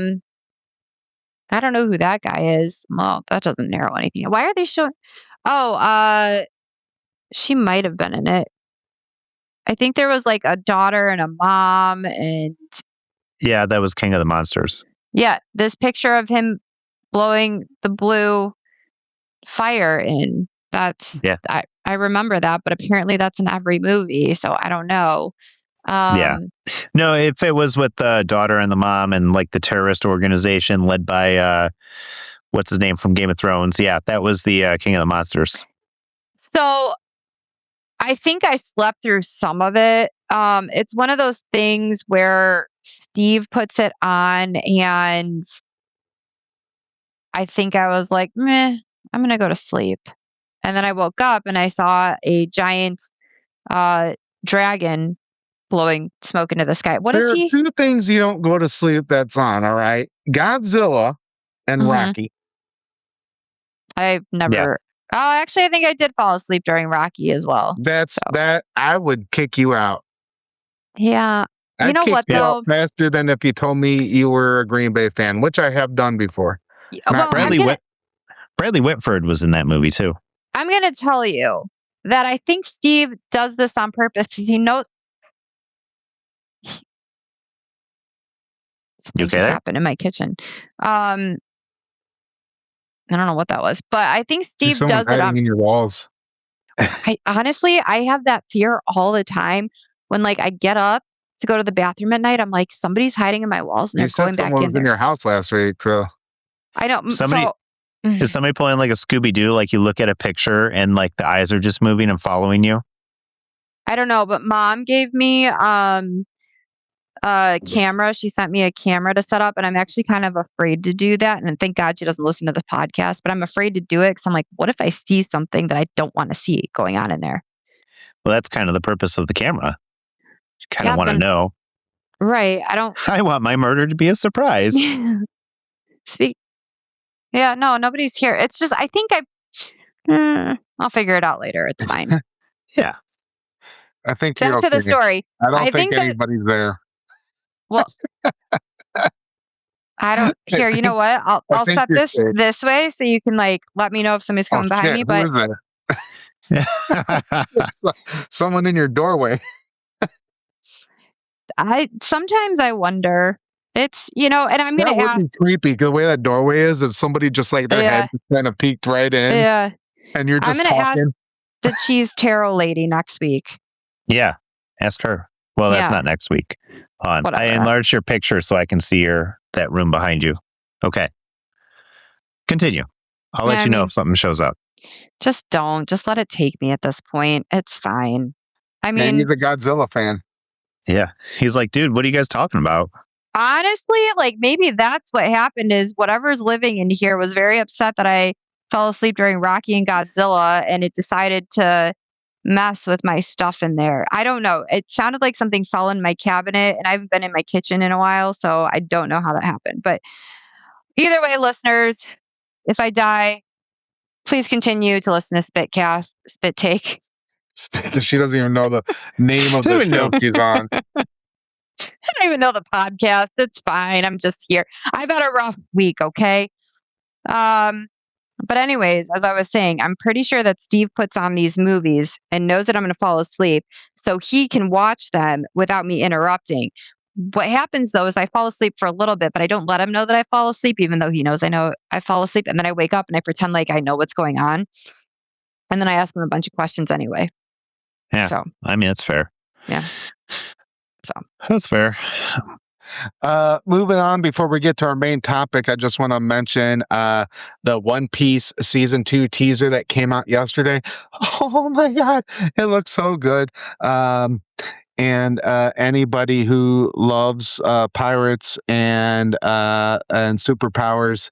don't know who that guy is. Well, that doesn't narrow anything. Why are they showing? Oh, she might have been in it. I think there was like a daughter and a mom, and yeah, that was King of the Monsters. Yeah, this picture of him blowing the blue fire in. That's I remember that, but apparently that's in every movie, so I don't know. No, if it was with the daughter and the mom and like the terrorist organization led by what's his name from Game of Thrones, yeah, that was the King of the Monsters. So I think I slept through some of it. It's one of those things where Steve puts it on, and I think I was like, meh, I'm going to go to sleep. And then I woke up and I saw a giant dragon blowing smoke into the sky. There are two things you don't go to sleep that's on, all right? Godzilla and Rocky. I've never... Yeah. Oh, actually, I think I did fall asleep during Rocky as well. That I would kick you out. Yeah. You know what, though? Faster than if you told me you were a Green Bay fan, which I have done before. Bradley Whitford was in that movie, too. I'm going to tell you that I think Steve does this on purpose because he knows... Something just happened in my kitchen. I don't know what that was, but I think Steve does it in your walls. I have that fear all the time when like I get up to go to the bathroom at night. I'm like, somebody's hiding in my walls and they're going back in there. Was in your house last week, so I don't. Is somebody pulling like a Scooby-Doo? Like you look at a picture and like the eyes are just moving and following you? I don't know, but Mom gave me a camera. She sent me a camera to set up, and I'm actually kind of afraid to do that. And thank God she doesn't listen to the podcast, but I'm afraid to do it because I'm like, what if I see something that I don't want to see going on in there? Well, that's kind of the purpose of the camera. You kind of want to know. Right. I want my murder to be a surprise. Yeah, no, nobody's here. It's just, I think I'll figure it out later. It's fine. Yeah. I think back to the story. I don't think anybody's there. Well, I don't here. You know what? I'll set this way so you can like let me know if somebody's coming behind me. But who is there? Someone in your doorway. Sometimes I wonder. It's and I'm gonna ask. Be creepy the way that doorway is. If somebody just like their head kind of peeked right in, and you're just talking. Ask the cheese tarot lady next week. Yeah, ask her. Well, that's not next week. I enlarged your picture so I can see that room behind you. Okay. Continue. I'll let you know if something shows up. Just don't. Just let it take me at this point. It's fine. I mean, he's a Godzilla fan. Yeah. He's like, dude, what are you guys talking about? Honestly, like maybe that's what happened is whatever's living in here was very upset that I fell asleep during Rocky and Godzilla, and it decided to mess with my stuff in there. I don't know. It sounded like something fell in my cabinet, and I haven't been in my kitchen in a while, so I don't know how that happened. But either way, listeners, if I die, please continue to listen to Spit Take. She doesn't even know the name of the show she's on. don't even know the podcast. It's fine. I'm just here. I've had a rough week, okay? But anyways, as I was saying, I'm pretty sure that Steve puts on these movies and knows that I'm going to fall asleep so he can watch them without me interrupting. What happens though is I fall asleep for a little bit, but I don't let him know that I fall asleep, even though he knows I know I fall asleep. And then I wake up and I pretend like I know what's going on. And then I ask him a bunch of questions anyway. Yeah. So, I mean, that's fair. yeah. So That's fair. Moving on, before we get to our main topic, I just want to mention the One Piece season 2 teaser that came out yesterday. Oh my god, it looks so good. And anybody who loves pirates and superpowers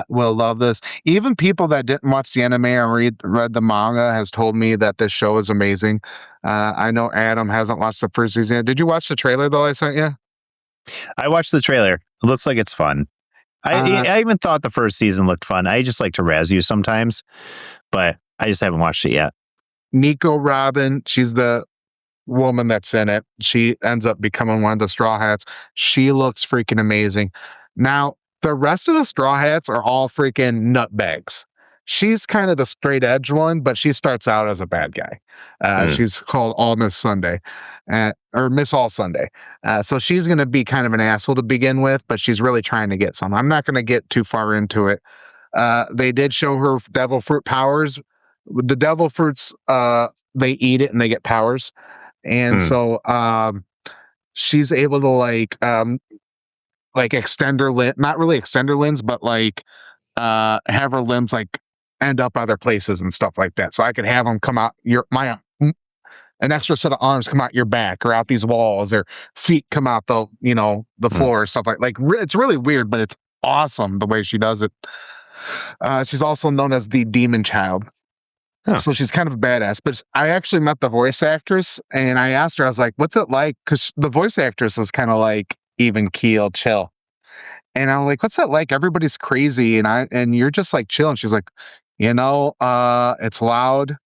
will love this. Even people that didn't watch the anime or read the manga has told me that this show is amazing. I know Adam hasn't watched the first season. Did you watch the trailer though I sent you? I watched the trailer. It looks like it's fun. I even thought the first season looked fun. I just like to razz you sometimes, but I just haven't watched it yet. Nico Robin, she's the woman that's in it. She ends up becoming one of the Straw Hats. She looks freaking amazing. Now, the rest of the Straw Hats are all freaking nutbags. She's kind of the straight edge one, but she starts out as a bad guy. She's called All Miss Sunday, or Miss All Sunday. So she's going to be kind of an asshole to begin with, but she's really trying to get some. I'm not going to get too far into it. They did show her devil fruit powers. The devil fruits, they eat it and they get powers. And so she's able to like extend her limb, not really extend her limbs, but like have her limbs like end up other places and stuff like that. So I could have them come out an extra set of arms come out your back or out these walls, or feet come out the floor or stuff like it's really weird, but it's awesome the way she does it. She's also known as the Demon Child. So she's kind of a badass, but I actually met the voice actress and I asked her, I was like, what's it like? Because the voice actress is kind of like even keel, chill. And I'm like, what's that like? Everybody's crazy and you're just like chill. And she's like, it's loud,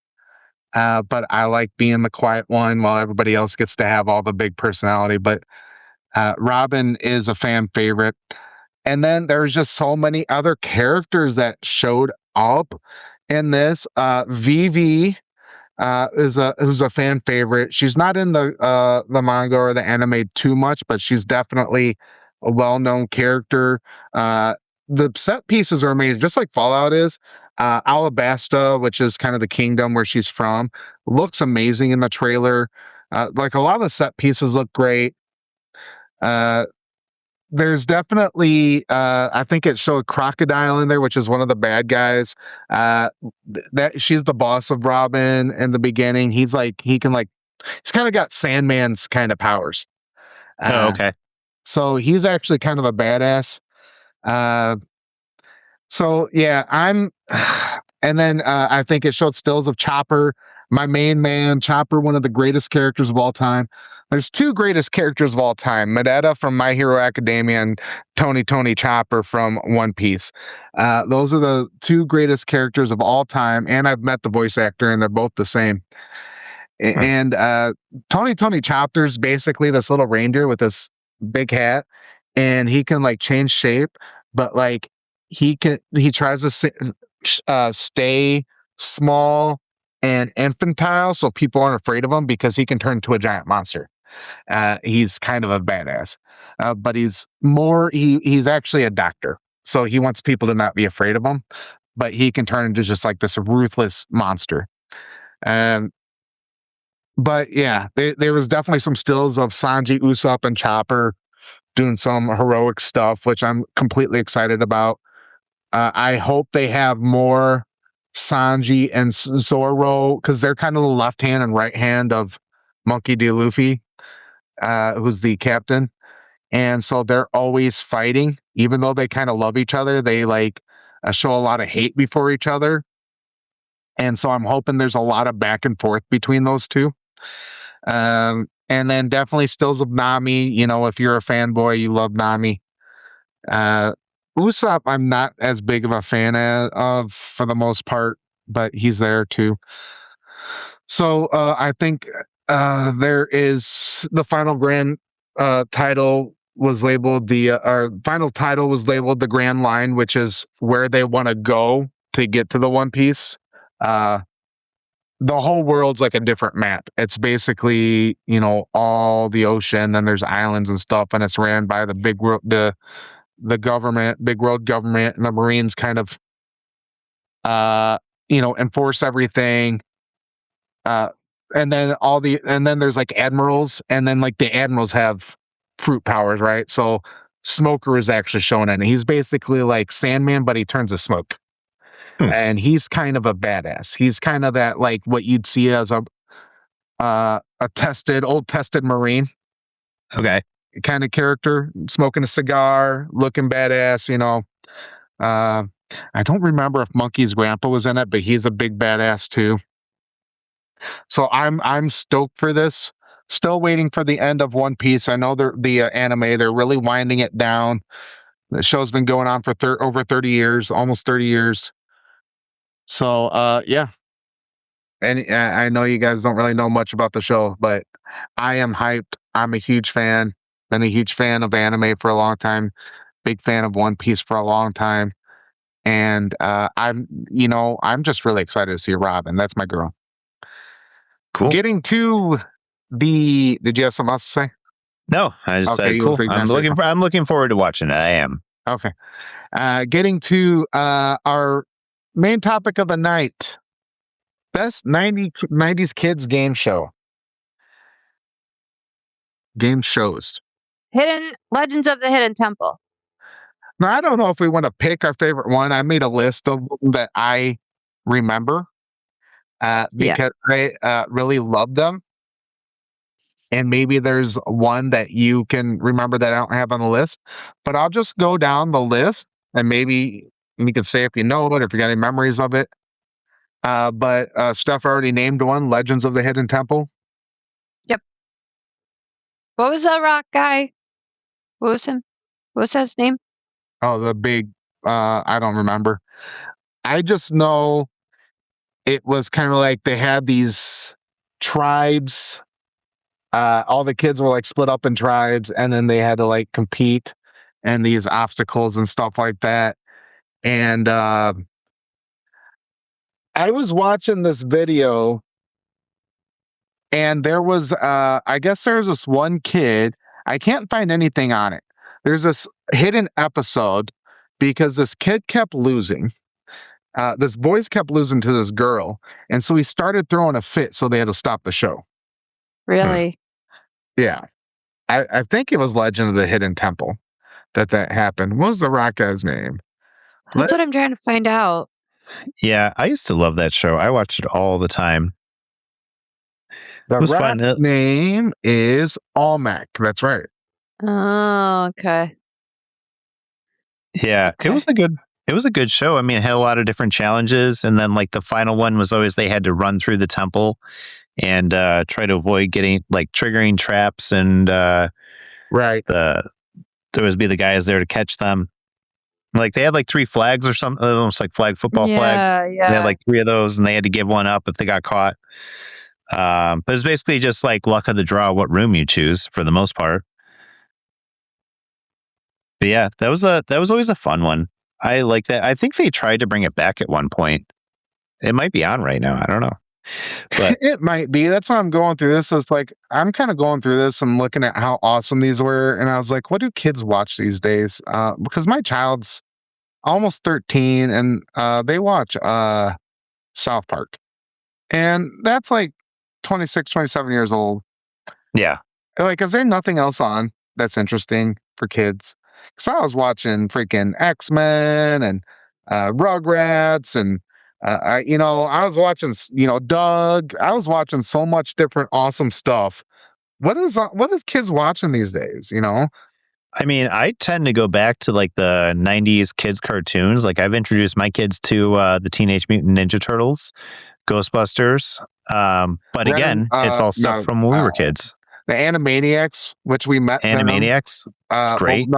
but I like being the quiet one while everybody else gets to have all the big personality. But Robin is a fan favorite. And then there's just so many other characters that showed up in this. Vivi who's a fan favorite. She's not in the manga or the anime too much, but she's definitely a well-known character. The set pieces are amazing, just like Fallout is. Alabasta, which is kind of the kingdom where she's from, looks amazing in the trailer. Like a lot of the set pieces look great. There's definitely, I think it showed Crocodile in there, which is one of the bad guys. That she's the boss of Robin in the beginning. He's kind of got Sandman's kind of powers. Okay. So he's actually kind of a badass. So yeah, and then I think it showed stills of Chopper, my main man, Chopper, one of the greatest characters of all time. There's two greatest characters of all time, Medetta from My Hero Academia and Tony Chopper from One Piece. Those are the two greatest characters of all time, and I've met the voice actor, and they're both the same. And Tony Chopper's basically this little reindeer with this big hat, and he can like change shape, but like he tries to stay small and infantile so people aren't afraid of him because he can turn into a giant monster. He's kind of a badass, but he's actually a doctor, so he wants people to not be afraid of him, but he can turn into just like this ruthless monster. But yeah, there was definitely some stills of Sanji, Usopp, and Chopper doing some heroic stuff, which I'm completely excited about. I hope they have more Sanji and Zoro, because they're kind of the left hand and right hand of Monkey D. Luffy, who's the captain. And so they're always fighting, even though they kind of love each other. They show a lot of hate before each other. And so I'm hoping there's a lot of back and forth between those two. And then definitely stills of Nami. If you're a fanboy, you love Nami. Usopp, I'm not as big of a fan of for the most part, but he's there too. So I think there is the final grand title was labeled our final title was labeled the Grand Line, which is where they want to go to get to the One Piece. The whole world's like a different map. It's basically, all the ocean, then there's islands and stuff, and it's ran by the big world, the government, big world government, and the Marines kind of enforce everything. And then there's like admirals, and then like the admirals have fruit powers, right? So Smoker is actually shown in it. He's basically like Sandman, but he turns to smoke. And he's kind of a badass. He's kind of that, like, what you'd see as a tested Marine. Okay. Kind of character, smoking a cigar, looking badass, I don't remember if Monkey's grandpa was in it, but he's a big badass too. So I'm stoked for this. Still waiting for the end of One Piece. I know the anime, they're really winding it down. The show's been going on for over 30 years, almost 30 years. So, yeah. And I know you guys don't really know much about the show, but I am hyped. I'm a huge fan. Been a huge fan of anime for a long time. Big fan of One Piece for a long time. And I'm just really excited to see Robin. That's my girl. Cool. Getting to did you have something else to say? No, I just said cool. I'm looking forward to watching it. I am. Okay. Getting to our main topic of the night. Best 90s kids game show. Game shows. Legends of the Hidden Temple. Now, I don't know if we want to pick our favorite one. I made a list of them that I remember because I really love them. And maybe there's one that you can remember that I don't have on the list. But I'll just go down the list and maybe you can say if you know it, if you got any memories of it. But Steph already named one, Legends of the Hidden Temple. Yep. What was that rock guy? What was him? What was his name? Oh, the big, I don't remember. I just know it was kind of like they had these tribes. All the kids were like split up in tribes, and then they had to like compete and these obstacles and stuff like that. And I was watching this video, and there was, I guess there was this one kid. I can't find anything on it. There's this hidden episode because this kid kept losing. This boy kept losing to this girl, and so he started throwing a fit, so they had to stop the show. Really? Yeah. I think it was Legend of the Hidden Temple that happened. What was the rock guy's name? That's what I'm trying to find out. Yeah, I used to love that show. I watched it all the time. The rock name is Almac. That's right. Oh, okay. Yeah, okay. It was a good show. I mean, it had a lot of different challenges, and then like the final one was always they had to run through the temple and try to avoid getting like triggering traps, and right. There was the guys there to catch them. Like they had like 3 flags or something, almost like football flags. Yeah. They had like 3 of those, and they had to give one up if they got caught. But it's basically just like luck of the draw, what room you choose for the most part. But yeah, that was always a fun one. I like that. I think they tried to bring it back at one point. It might be on right now. I don't know. But it might be. That's why I'm going through this. It's like I'm kind of going through this and looking at how awesome these were, and I was like, what do kids watch these days? Because my child's almost 13, and they watch South Park, and that's like 26, 27 years old. Yeah. Like, is there nothing else on that's interesting for kids? Because I was watching freaking X-Men and Rugrats, and I was watching, Doug. I was watching so much different awesome stuff. What is kids watching these days? I mean, I tend to go back to like the 90s kids cartoons. Like I've introduced my kids to the Teenage Mutant Ninja Turtles, Ghostbusters. But again, it's all stuff from when we were kids. The Animaniacs, which we met. Animaniacs? It's great.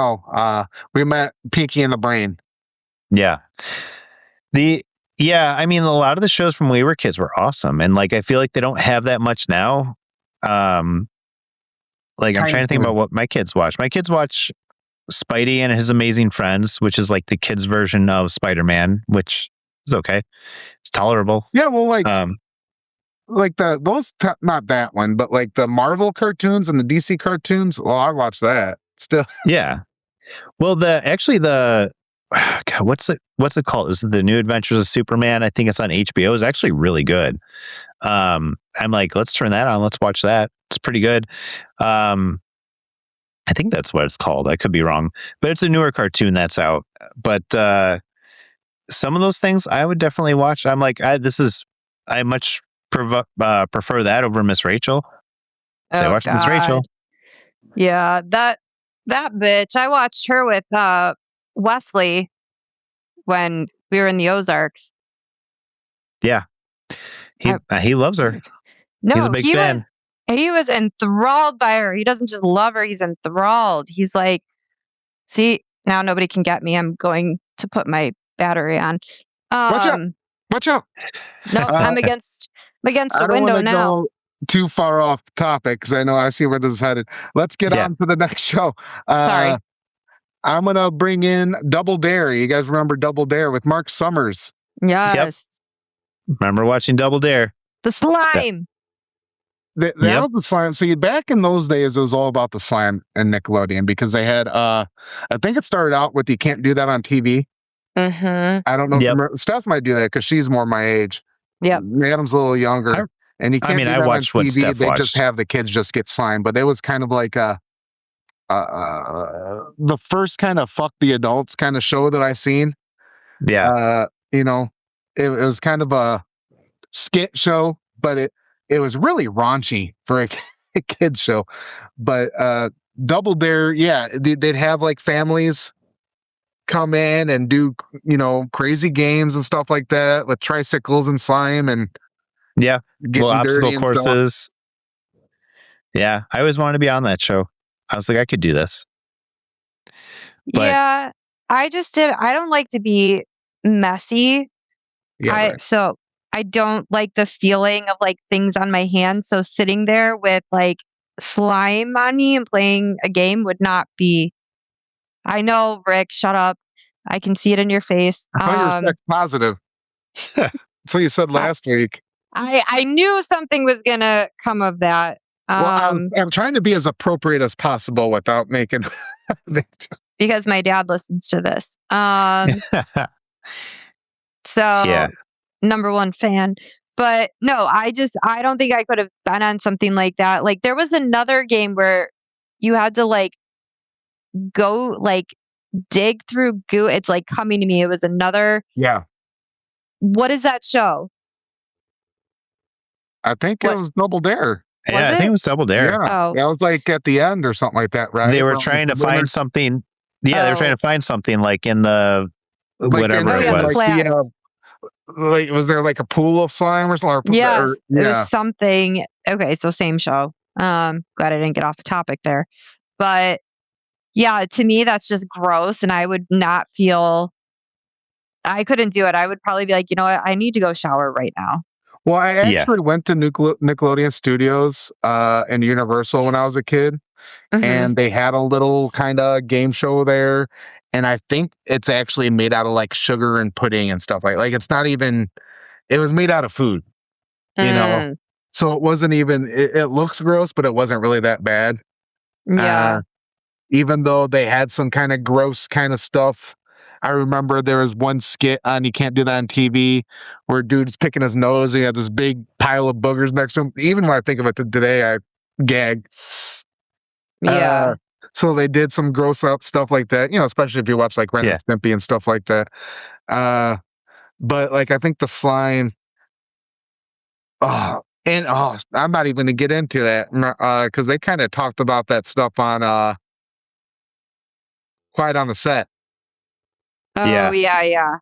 We met Pinky and the Brain. Yeah. I mean, a lot of the shows from when we were kids were awesome. And like, I feel like they don't have that much now. Like, I'm Tiny trying to think Toons. about what my kids watch. My kids watch Spidey and His Amazing Friends, which is like the kids' version of Spider-Man, which is okay. It's tolerable. Yeah, well, like not that one, but like the Marvel cartoons and the DC cartoons. Well, I watch that still. Yeah. Well, God, what's it called? Is it The New Adventures of Superman? I think it's on HBO. It's actually really good. I'm like, let's turn that on. Let's watch that. It's pretty good. I think that's what it's called. I could be wrong, but it's a newer cartoon that's out. But some of those things I would definitely watch. I'm like, I much prefer that over Miss Rachel. So I watched Miss Rachel. Yeah, that bitch. I watched her with Wesley when we were in the Ozarks. Yeah, he loves her. No, he's a big fan. He was enthralled by her. He doesn't just love her; he's enthralled. He's like, see, now nobody can get me. I'm going to put my battery on. Watch out! No, I'm against the window now. Go too far off topic because I see where this is headed. Let's get on to the next show. Sorry. I'm gonna bring in Double Dare. You guys remember Double Dare with Mark Summers? Yes. Yep. Remember watching Double Dare? The slime. That was the slime. See, back in those days, it was all about the slime and Nickelodeon because they had. I think it started out with "You Can't Do That on TV." Mm-hmm. I don't know. If Steph might do that because she's more my age. Yep. Adam's a little younger, and you can't. I watched on TV. What Steph they watched. Just have the kids just get slime, but it was kind of like the first kind of fuck the adults kind of show that I seen. Yeah. It was kind of a skit show, but it was really raunchy for a kid's show. But Double Dare, they'd have like families come in and do crazy games and stuff like that with tricycles and slime and little obstacle courses. Yeah, I always wanted to be on that show. I was like, I could do this. But I just did. I don't like to be messy. So I don't like the feeling of like things on my hands. So sitting there with like slime on me and playing a game would not be. I know, Rick, shut up. I can see it in your face. I thought you were sex positive. That's what you said last week. I knew something was going to come of that. Well, I'm trying to be as appropriate as possible without making... because my dad listens to this. Number one fan. But no, I don't think I could have been on something like that. Like there was another game where you had to like go like dig through goo. It's like coming to me. It was another. Yeah. What is that show? I think it was Double Dare. Yeah, I think it was Double Dare. Yeah. That was like at the end or something like that, right? They were trying to find something. Yeah, they were trying to find something like in the whatever it was. Like, was there like a pool of slime or something? Yes, it was something. Okay, so same show. Glad I didn't get off the topic there. But yeah, to me, that's just gross. And I would not feel, I couldn't do it. I would probably be like, you know what? I need to go shower right now. Well, I actually went to Nickelodeon Studios and Universal when I was a kid. Mm-hmm. And they had a little kind of game show there. And I think it's actually made out of like sugar and pudding and stuff like it's not even, it was made out of food, you know? So it wasn't even, it looks gross, but it wasn't really that bad. Yeah. Even though they had some kind of gross kind of stuff. I remember there was one skit on You Can't Do That on TV where dude's picking his nose and he had this big pile of boogers next to him. Even when I think of it today, I gag. Yeah. So they did some gross out stuff like that, you know, especially if you watch like Ren and Stimpy and stuff like that. But like, I think the slime, I'm not even going to get into that because they kind of talked about that stuff on Quiet on the Set. Oh, yeah.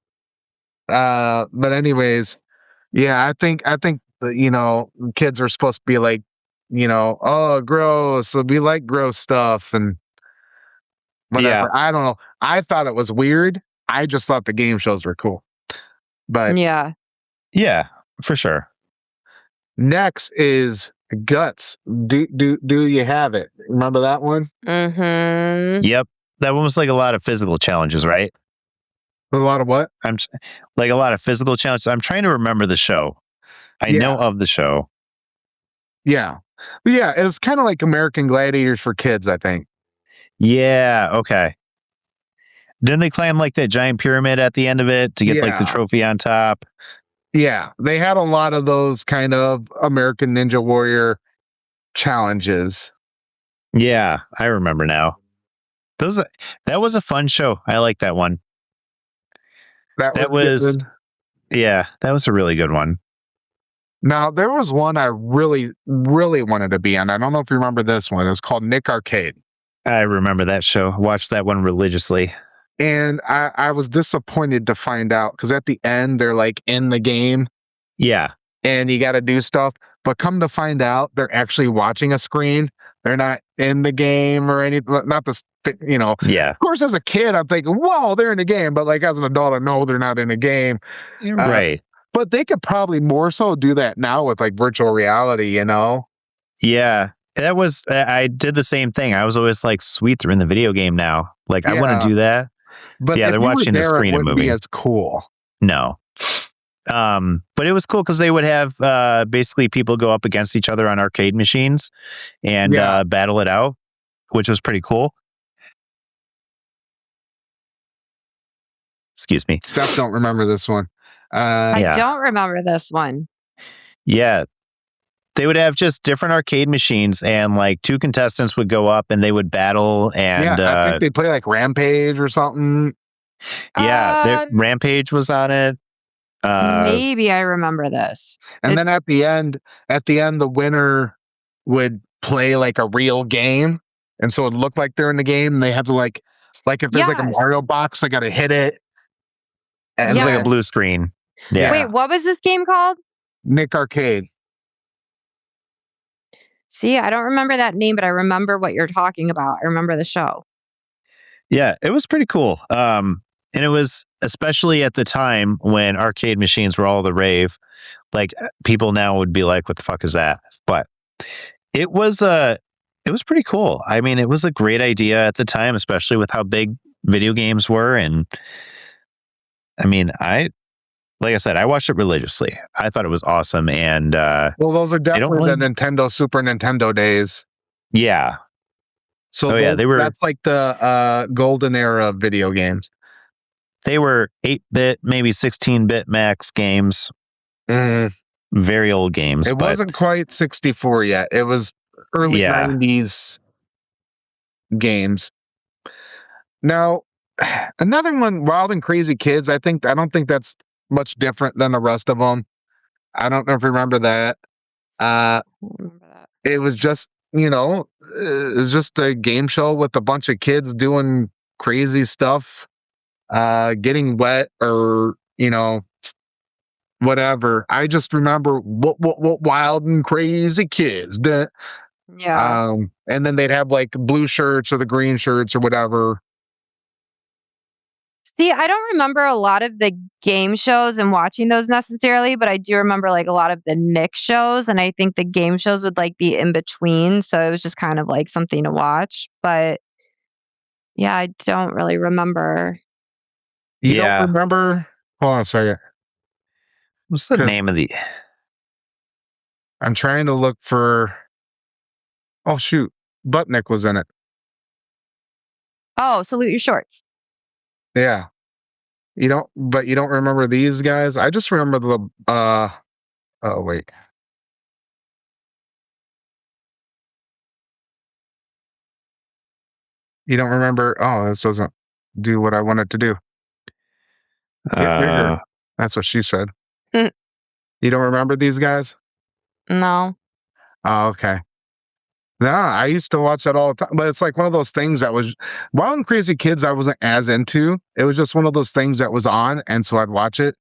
But anyways, I think you know, kids are supposed to be like, you know, oh, gross. So we like gross stuff and whatever. I don't know. I thought it was weird. I just thought the game shows were cool. But yeah, for sure. Next is Guts. Do you have it? Remember that one? Mm-hmm. Yep. That one was like a lot of physical challenges, right? A lot of what? Like a lot of physical challenges. I'm trying to remember the show. I know of the show. Yeah. But yeah, it was kind of like American Gladiators for kids, I think. Yeah. Okay. Didn't they climb like that giant pyramid at the end of it to get like the trophy on top? Yeah. They had a lot of those kind of American Ninja Warrior challenges. Yeah, I remember now. That was a fun show. I like that one. That was good. Yeah, that was a really good one. Now, there was one I really, really wanted to be on. I don't know if you remember this one. It was called Nick Arcade. I remember that show. Watched that one religiously. And I was disappointed to find out because at the end, they're like in the game. Yeah. And you got to do stuff. But come to find out, they're actually watching a screen. They're not in the game or anything. Not the, Yeah. Of course, as a kid, I'm thinking, whoa, they're in the game. But like as an adult, I know they're not in the game. Right. But they could probably more so do that now with like virtual reality, Yeah. That was, I did the same thing. I was always like, sweet, they're in the video game now. Like, I want to do that. But yeah, they're watching the screen it of wouldn't movie. be as cool. No. But it was cool because they would have basically people go up against each other on arcade machines and battle it out, which was pretty cool. Excuse me. Steph don't remember this one. I don't remember this one. Yeah. They would have just different arcade machines and like two contestants would go up and they would battle and I think they play like Rampage or something. Yeah, Rampage was on it. Maybe I remember this. And then at the end, the winner would play like a real game. And so it looked like they're in the game and they have to like if there's like a Mario box, they got to hit it. And it was like a blue screen. Yeah. Wait, what was this game called? Nick Arcade. See, I don't remember that name, but I remember what you're talking about. I remember the show. Yeah, it was pretty cool. And it was especially at the time when arcade machines were all the rave. Like people now would be like, "What the fuck is that?" But it was pretty cool. I mean, it was a great idea at the time, especially with how big video games were. And I mean, like I said, I watched it religiously. I thought it was awesome. And well, those are definitely the Nintendo, Super Nintendo days. Yeah. So they were. That's like the golden era of video games. They were 8-bit, maybe 16-bit max games. Very old games. It wasn't quite 64 yet. It was early 90s games. Now, another one, Wild and Crazy Kids. I don't think that's much different than the rest of them. I don't know if you remember that. It was just, it was just a game show with a bunch of kids doing crazy stuff, getting wet or, whatever. I just remember what Wild and Crazy Kids. Yeah. And then they'd have like blue shirts or the green shirts or whatever. See, I don't remember a lot of the game shows and watching those necessarily, but I do remember like a lot of the Nick shows, and I think the game shows would like be in between, so it was just kind of like something to watch. But yeah, I don't really remember. You don't remember? Hold on a second. What's the name of the? I'm trying to look for. Oh shoot, Buttnick was in it. Oh, Salute Your Shorts. Yeah. You don't remember these guys? I just remember the oh wait. You don't remember? Oh, this doesn't do what I wanted to do. Get bigger. That's what she said. You don't remember these guys? No. Oh, okay. No, I used to watch that all the time, but it's like one of those things that was Wild and Crazy Kids I wasn't as into. It was just one of those things that was on, and so I'd watch it.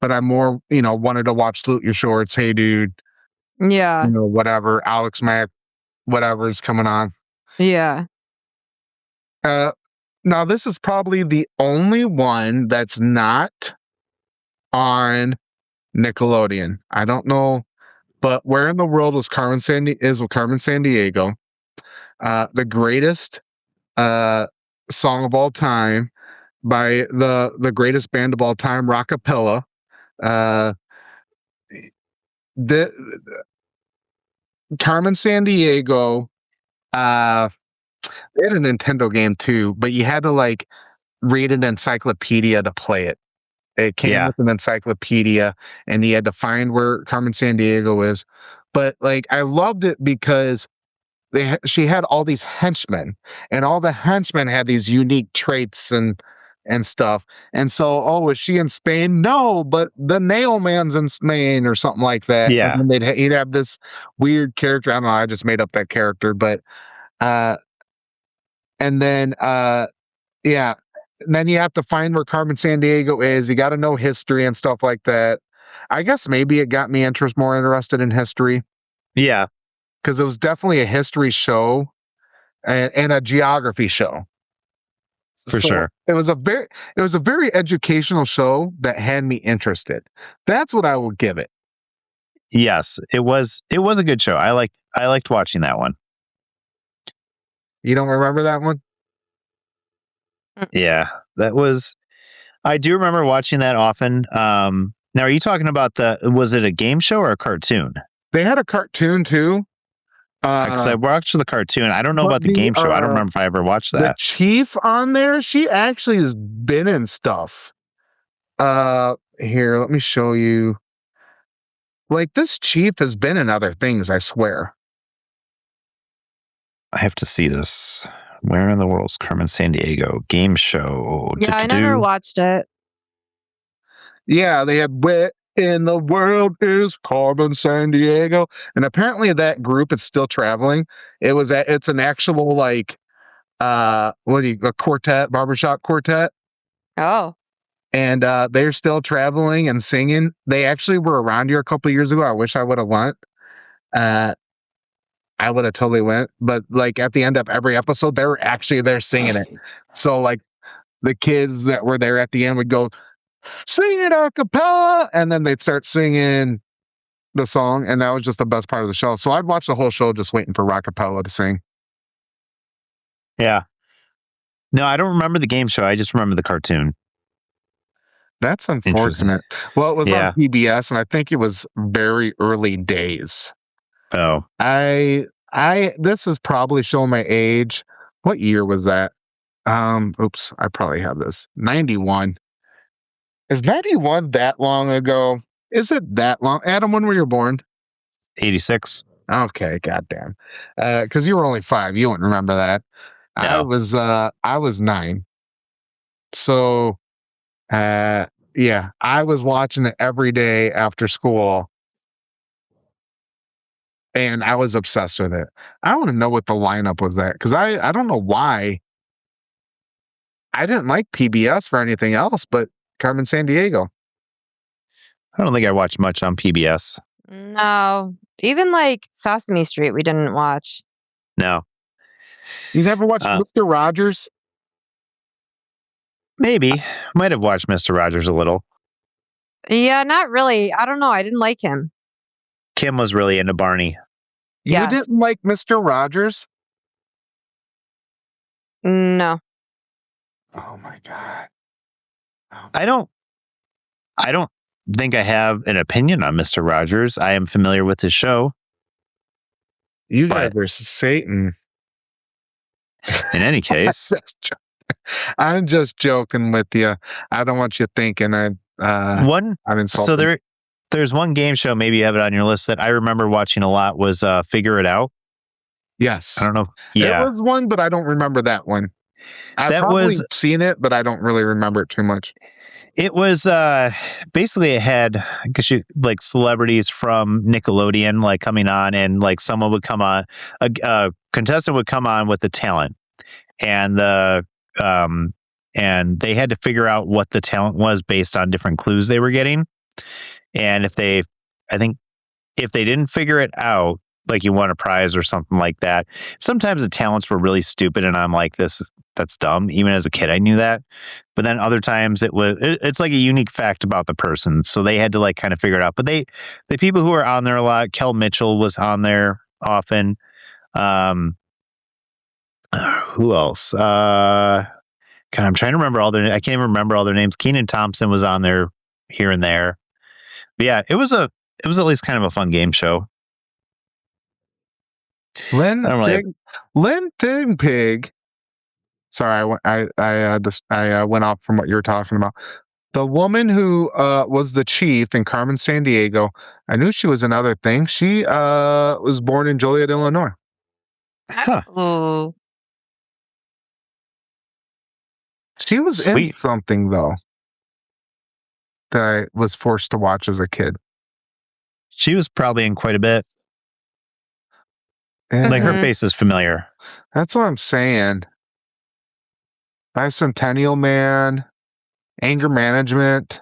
But I more, wanted to watch Salute Your Shorts, Hey Dude. Yeah. Whatever, Alex Mack, whatever is coming on. Yeah. Now this is probably the only one that's not on Nickelodeon. I don't know But Where in the World was Carmen Sandiego, the greatest song of all time by the greatest band of all time, Rockapella. The Carmen Sandiego. They had a Nintendo game too, but you had to like read an encyclopedia to play it. It came with an encyclopedia, and you had to find where Carmen Sandiego is. But like, I loved it because she had all these henchmen, and all the henchmen had these unique traits and stuff. And so, was she in Spain? No, but the Nail Man's in Spain or something like that. Yeah. And then he'd have this weird character. I don't know. I just made up that character, but and then yeah. And then you have to find where Carmen Sandiego is. You got to know history and stuff like that. I guess maybe it got me more interested in history. Yeah. Because it was definitely a history show and a geography show. For sure. It was a very educational show that had me interested. That's what I will give it. Yes, it was a good show. I liked watching that one. You don't remember that one? Yeah, I do remember watching that often. Now, are you talking about was it a game show or a cartoon? They had a cartoon too. Because I watched the cartoon. I don't know about the game show. I don't remember if I ever watched that. The chief on there, she actually has been in stuff. Here, let me show you. Like, this chief has been in other things, I swear. I have to see this. Where in the World's Carmen Sandiego game show? Yeah, I never watched it. Yeah, they had Where in the World is Carmen Sandiego, and apparently that group is still traveling. It's an actual like a quartet, barbershop quartet. Oh. And they're still traveling and singing. They actually were around here a couple of years ago. I wish I would have went. I would have totally went, but like at the end of every episode, they were actually there singing it. So like the kids that were there at the end would go, "Sing it a cappella," and then they'd start singing the song, and that was just the best part of the show. So I'd watch the whole show just waiting for Rockapella to sing. Yeah. No, I don't remember the game show. I just remember the cartoon. That's unfortunate. Well, it was on PBS, and I think it was very early days. Oh, this is probably showing my age. What year was that? Oops, I probably have this. 91. Is 91 that long ago? Is it that long? Adam, when were you born? 86. Okay, goddamn. Because you were only 5. You wouldn't remember that. No. I was 9. So, yeah, I was watching it every day after school. And I was obsessed with it. I want to know what the lineup was at, because I don't know why. I didn't like PBS for anything else but Carmen Sandiego. I don't think I watched much on PBS. No. Even like Sesame Street, we didn't watch. No. You never watched Mr. Rogers? Maybe. Might have watched Mr. Rogers a little. Yeah, not really. I don't know. I didn't like him. Kim was really into Barney. You didn't like Mr. Rogers? No. Oh my God. I don't think I have an opinion on Mr. Rogers. I am familiar with his show. You guys are Satan. In any case. I'm just joking with you. I don't want you thinking I'm insulted. So there's one game show, maybe you have it on your list, that I remember watching a lot was Figure It Out. Yes. I don't know. Yeah. There was one, but I don't remember that one. I've probably seen it, but I don't really remember it too much. It was basically it had, because like celebrities from Nickelodeon like coming on, and like someone would come on, a contestant would come on with the talent, and and they had to figure out what the talent was based on different clues they were getting. And if they didn't figure it out, like you won a prize or something like that. Sometimes the talents were really stupid, and I'm like, that's dumb. Even as a kid, I knew that. But then other times it's like a unique fact about the person, so they had to like kind of figure it out. But the people who are on there a lot, Kel Mitchell was on there often. Who else? God, I'm trying to remember I can't even remember all their names. Kenan Thompson was on there here and there. But yeah, it was at least kind of a fun game show. Lynn Pig. Sorry, I went off from what you were talking about. The woman who was the chief in Carmen Sandiego, I knew she was another thing. She was born in Joliet, Illinois. Huh. Oh, She was in something though that I was forced to watch as a kid. She was probably in quite a bit. Like her face is familiar. That's what I'm saying. Bicentennial Man, Anger Management.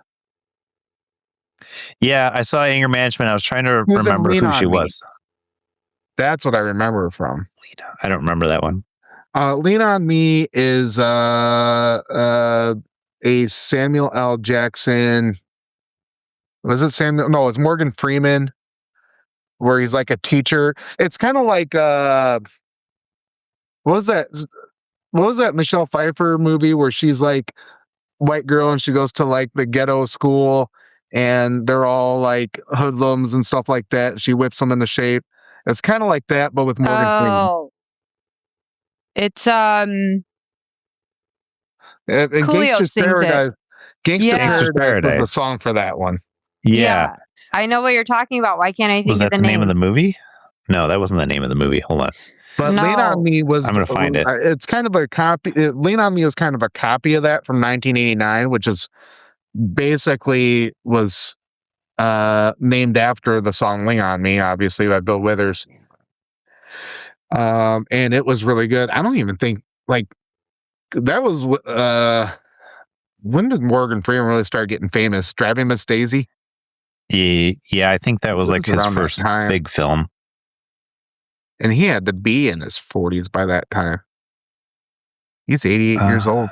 Yeah, I saw Anger Management. I was trying to remember who she was. That's what I remember her from. I don't remember that one. Lean on Me is a Samuel L. Jackson. Was it Samuel? No, it's Morgan Freeman, where he's like a teacher. It's kind of like what was that Michelle Pfeiffer movie where she's like white girl and she goes to like the ghetto school and they're all like hoodlums and stuff like that. She whips them into shape. It's kind of like that, but with Morgan Freeman. It's And Gangsta's Paradise. Gangsta's Paradise was a song for that one. Yeah. I know what you're talking about. Why can't I think was that of the name of the movie? No, that wasn't the name of the movie. Hold on. But Lean on Me was. I'm going to find it. It's kind of a copy. Lean on Me is kind of a copy of that from 1989, which is basically was named after the song Lean on Me, obviously by Bill Withers. And it was really good. I don't even think like that was when did Morgan Freeman really start getting famous? Driving Miss Daisy? Yeah, I think that was like his first big film. And he had to be in his 40s by that time. He's 88 years old.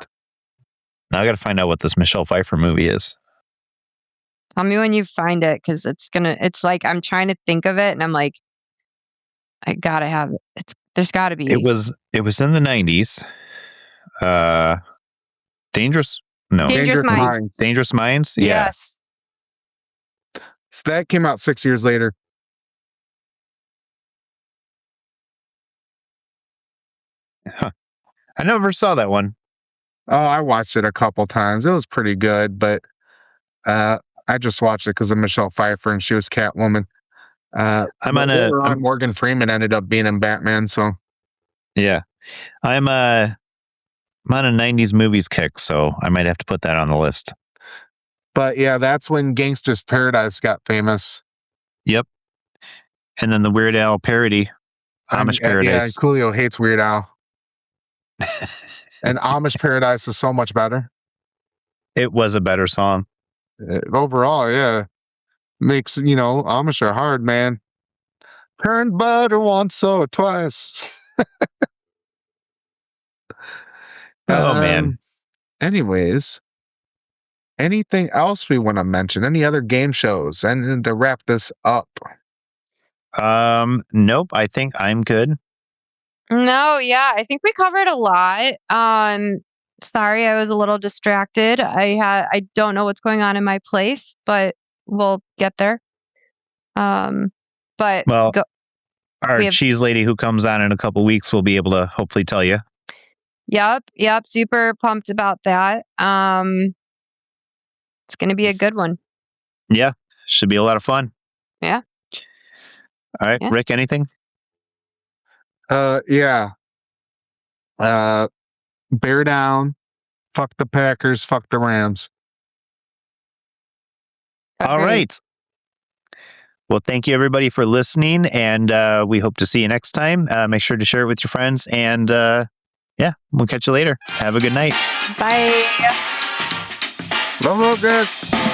Now I got to find out what this Michelle Pfeiffer movie is. Tell me when you find it, because it's like I'm trying to think of it, and I'm like, I gotta have it. There's got to be. It was in the 90s. Dangerous Minds. Dangerous Minds. Yeah. Yes. So that came out 6 years later. Huh. I never saw that one. Oh, I watched it a couple times. It was pretty good, but I just watched it because of Michelle Pfeiffer and she was Catwoman. Morgan Freeman ended up being in Batman, so yeah. I'm on a 90s movies kick, so I might have to put that on the list. But yeah, that's when Gangsta's Paradise got famous. Yep. And then the Weird Al parody, Amish Paradise. Yeah, Coolio hates Weird Al. And Amish Paradise is so much better. It was a better song. Overall, yeah. Makes, Amish are hard, man. Turned butter once or twice. Oh, man. Anyways, anything else we want to mention? Any other game shows? And to wrap this up. Nope. I think I'm good. No, yeah, I think we covered a lot. Sorry, I was a little distracted. I don't know what's going on in my place, but we'll get there. But our cheese lady who comes on in a couple weeks will be able to hopefully tell you. Yep. Super pumped about that. It's going to be a good one. Yeah, should be a lot of fun. Yeah. All right, yeah. Rick, anything? Yeah. Bear down. Fuck the Packers. Fuck the Rams. All right. Well, thank you everybody for listening, and we hope to see you next time. Make sure to share it with your friends, and we'll catch you later. Have a good night. Bye. Love, guys.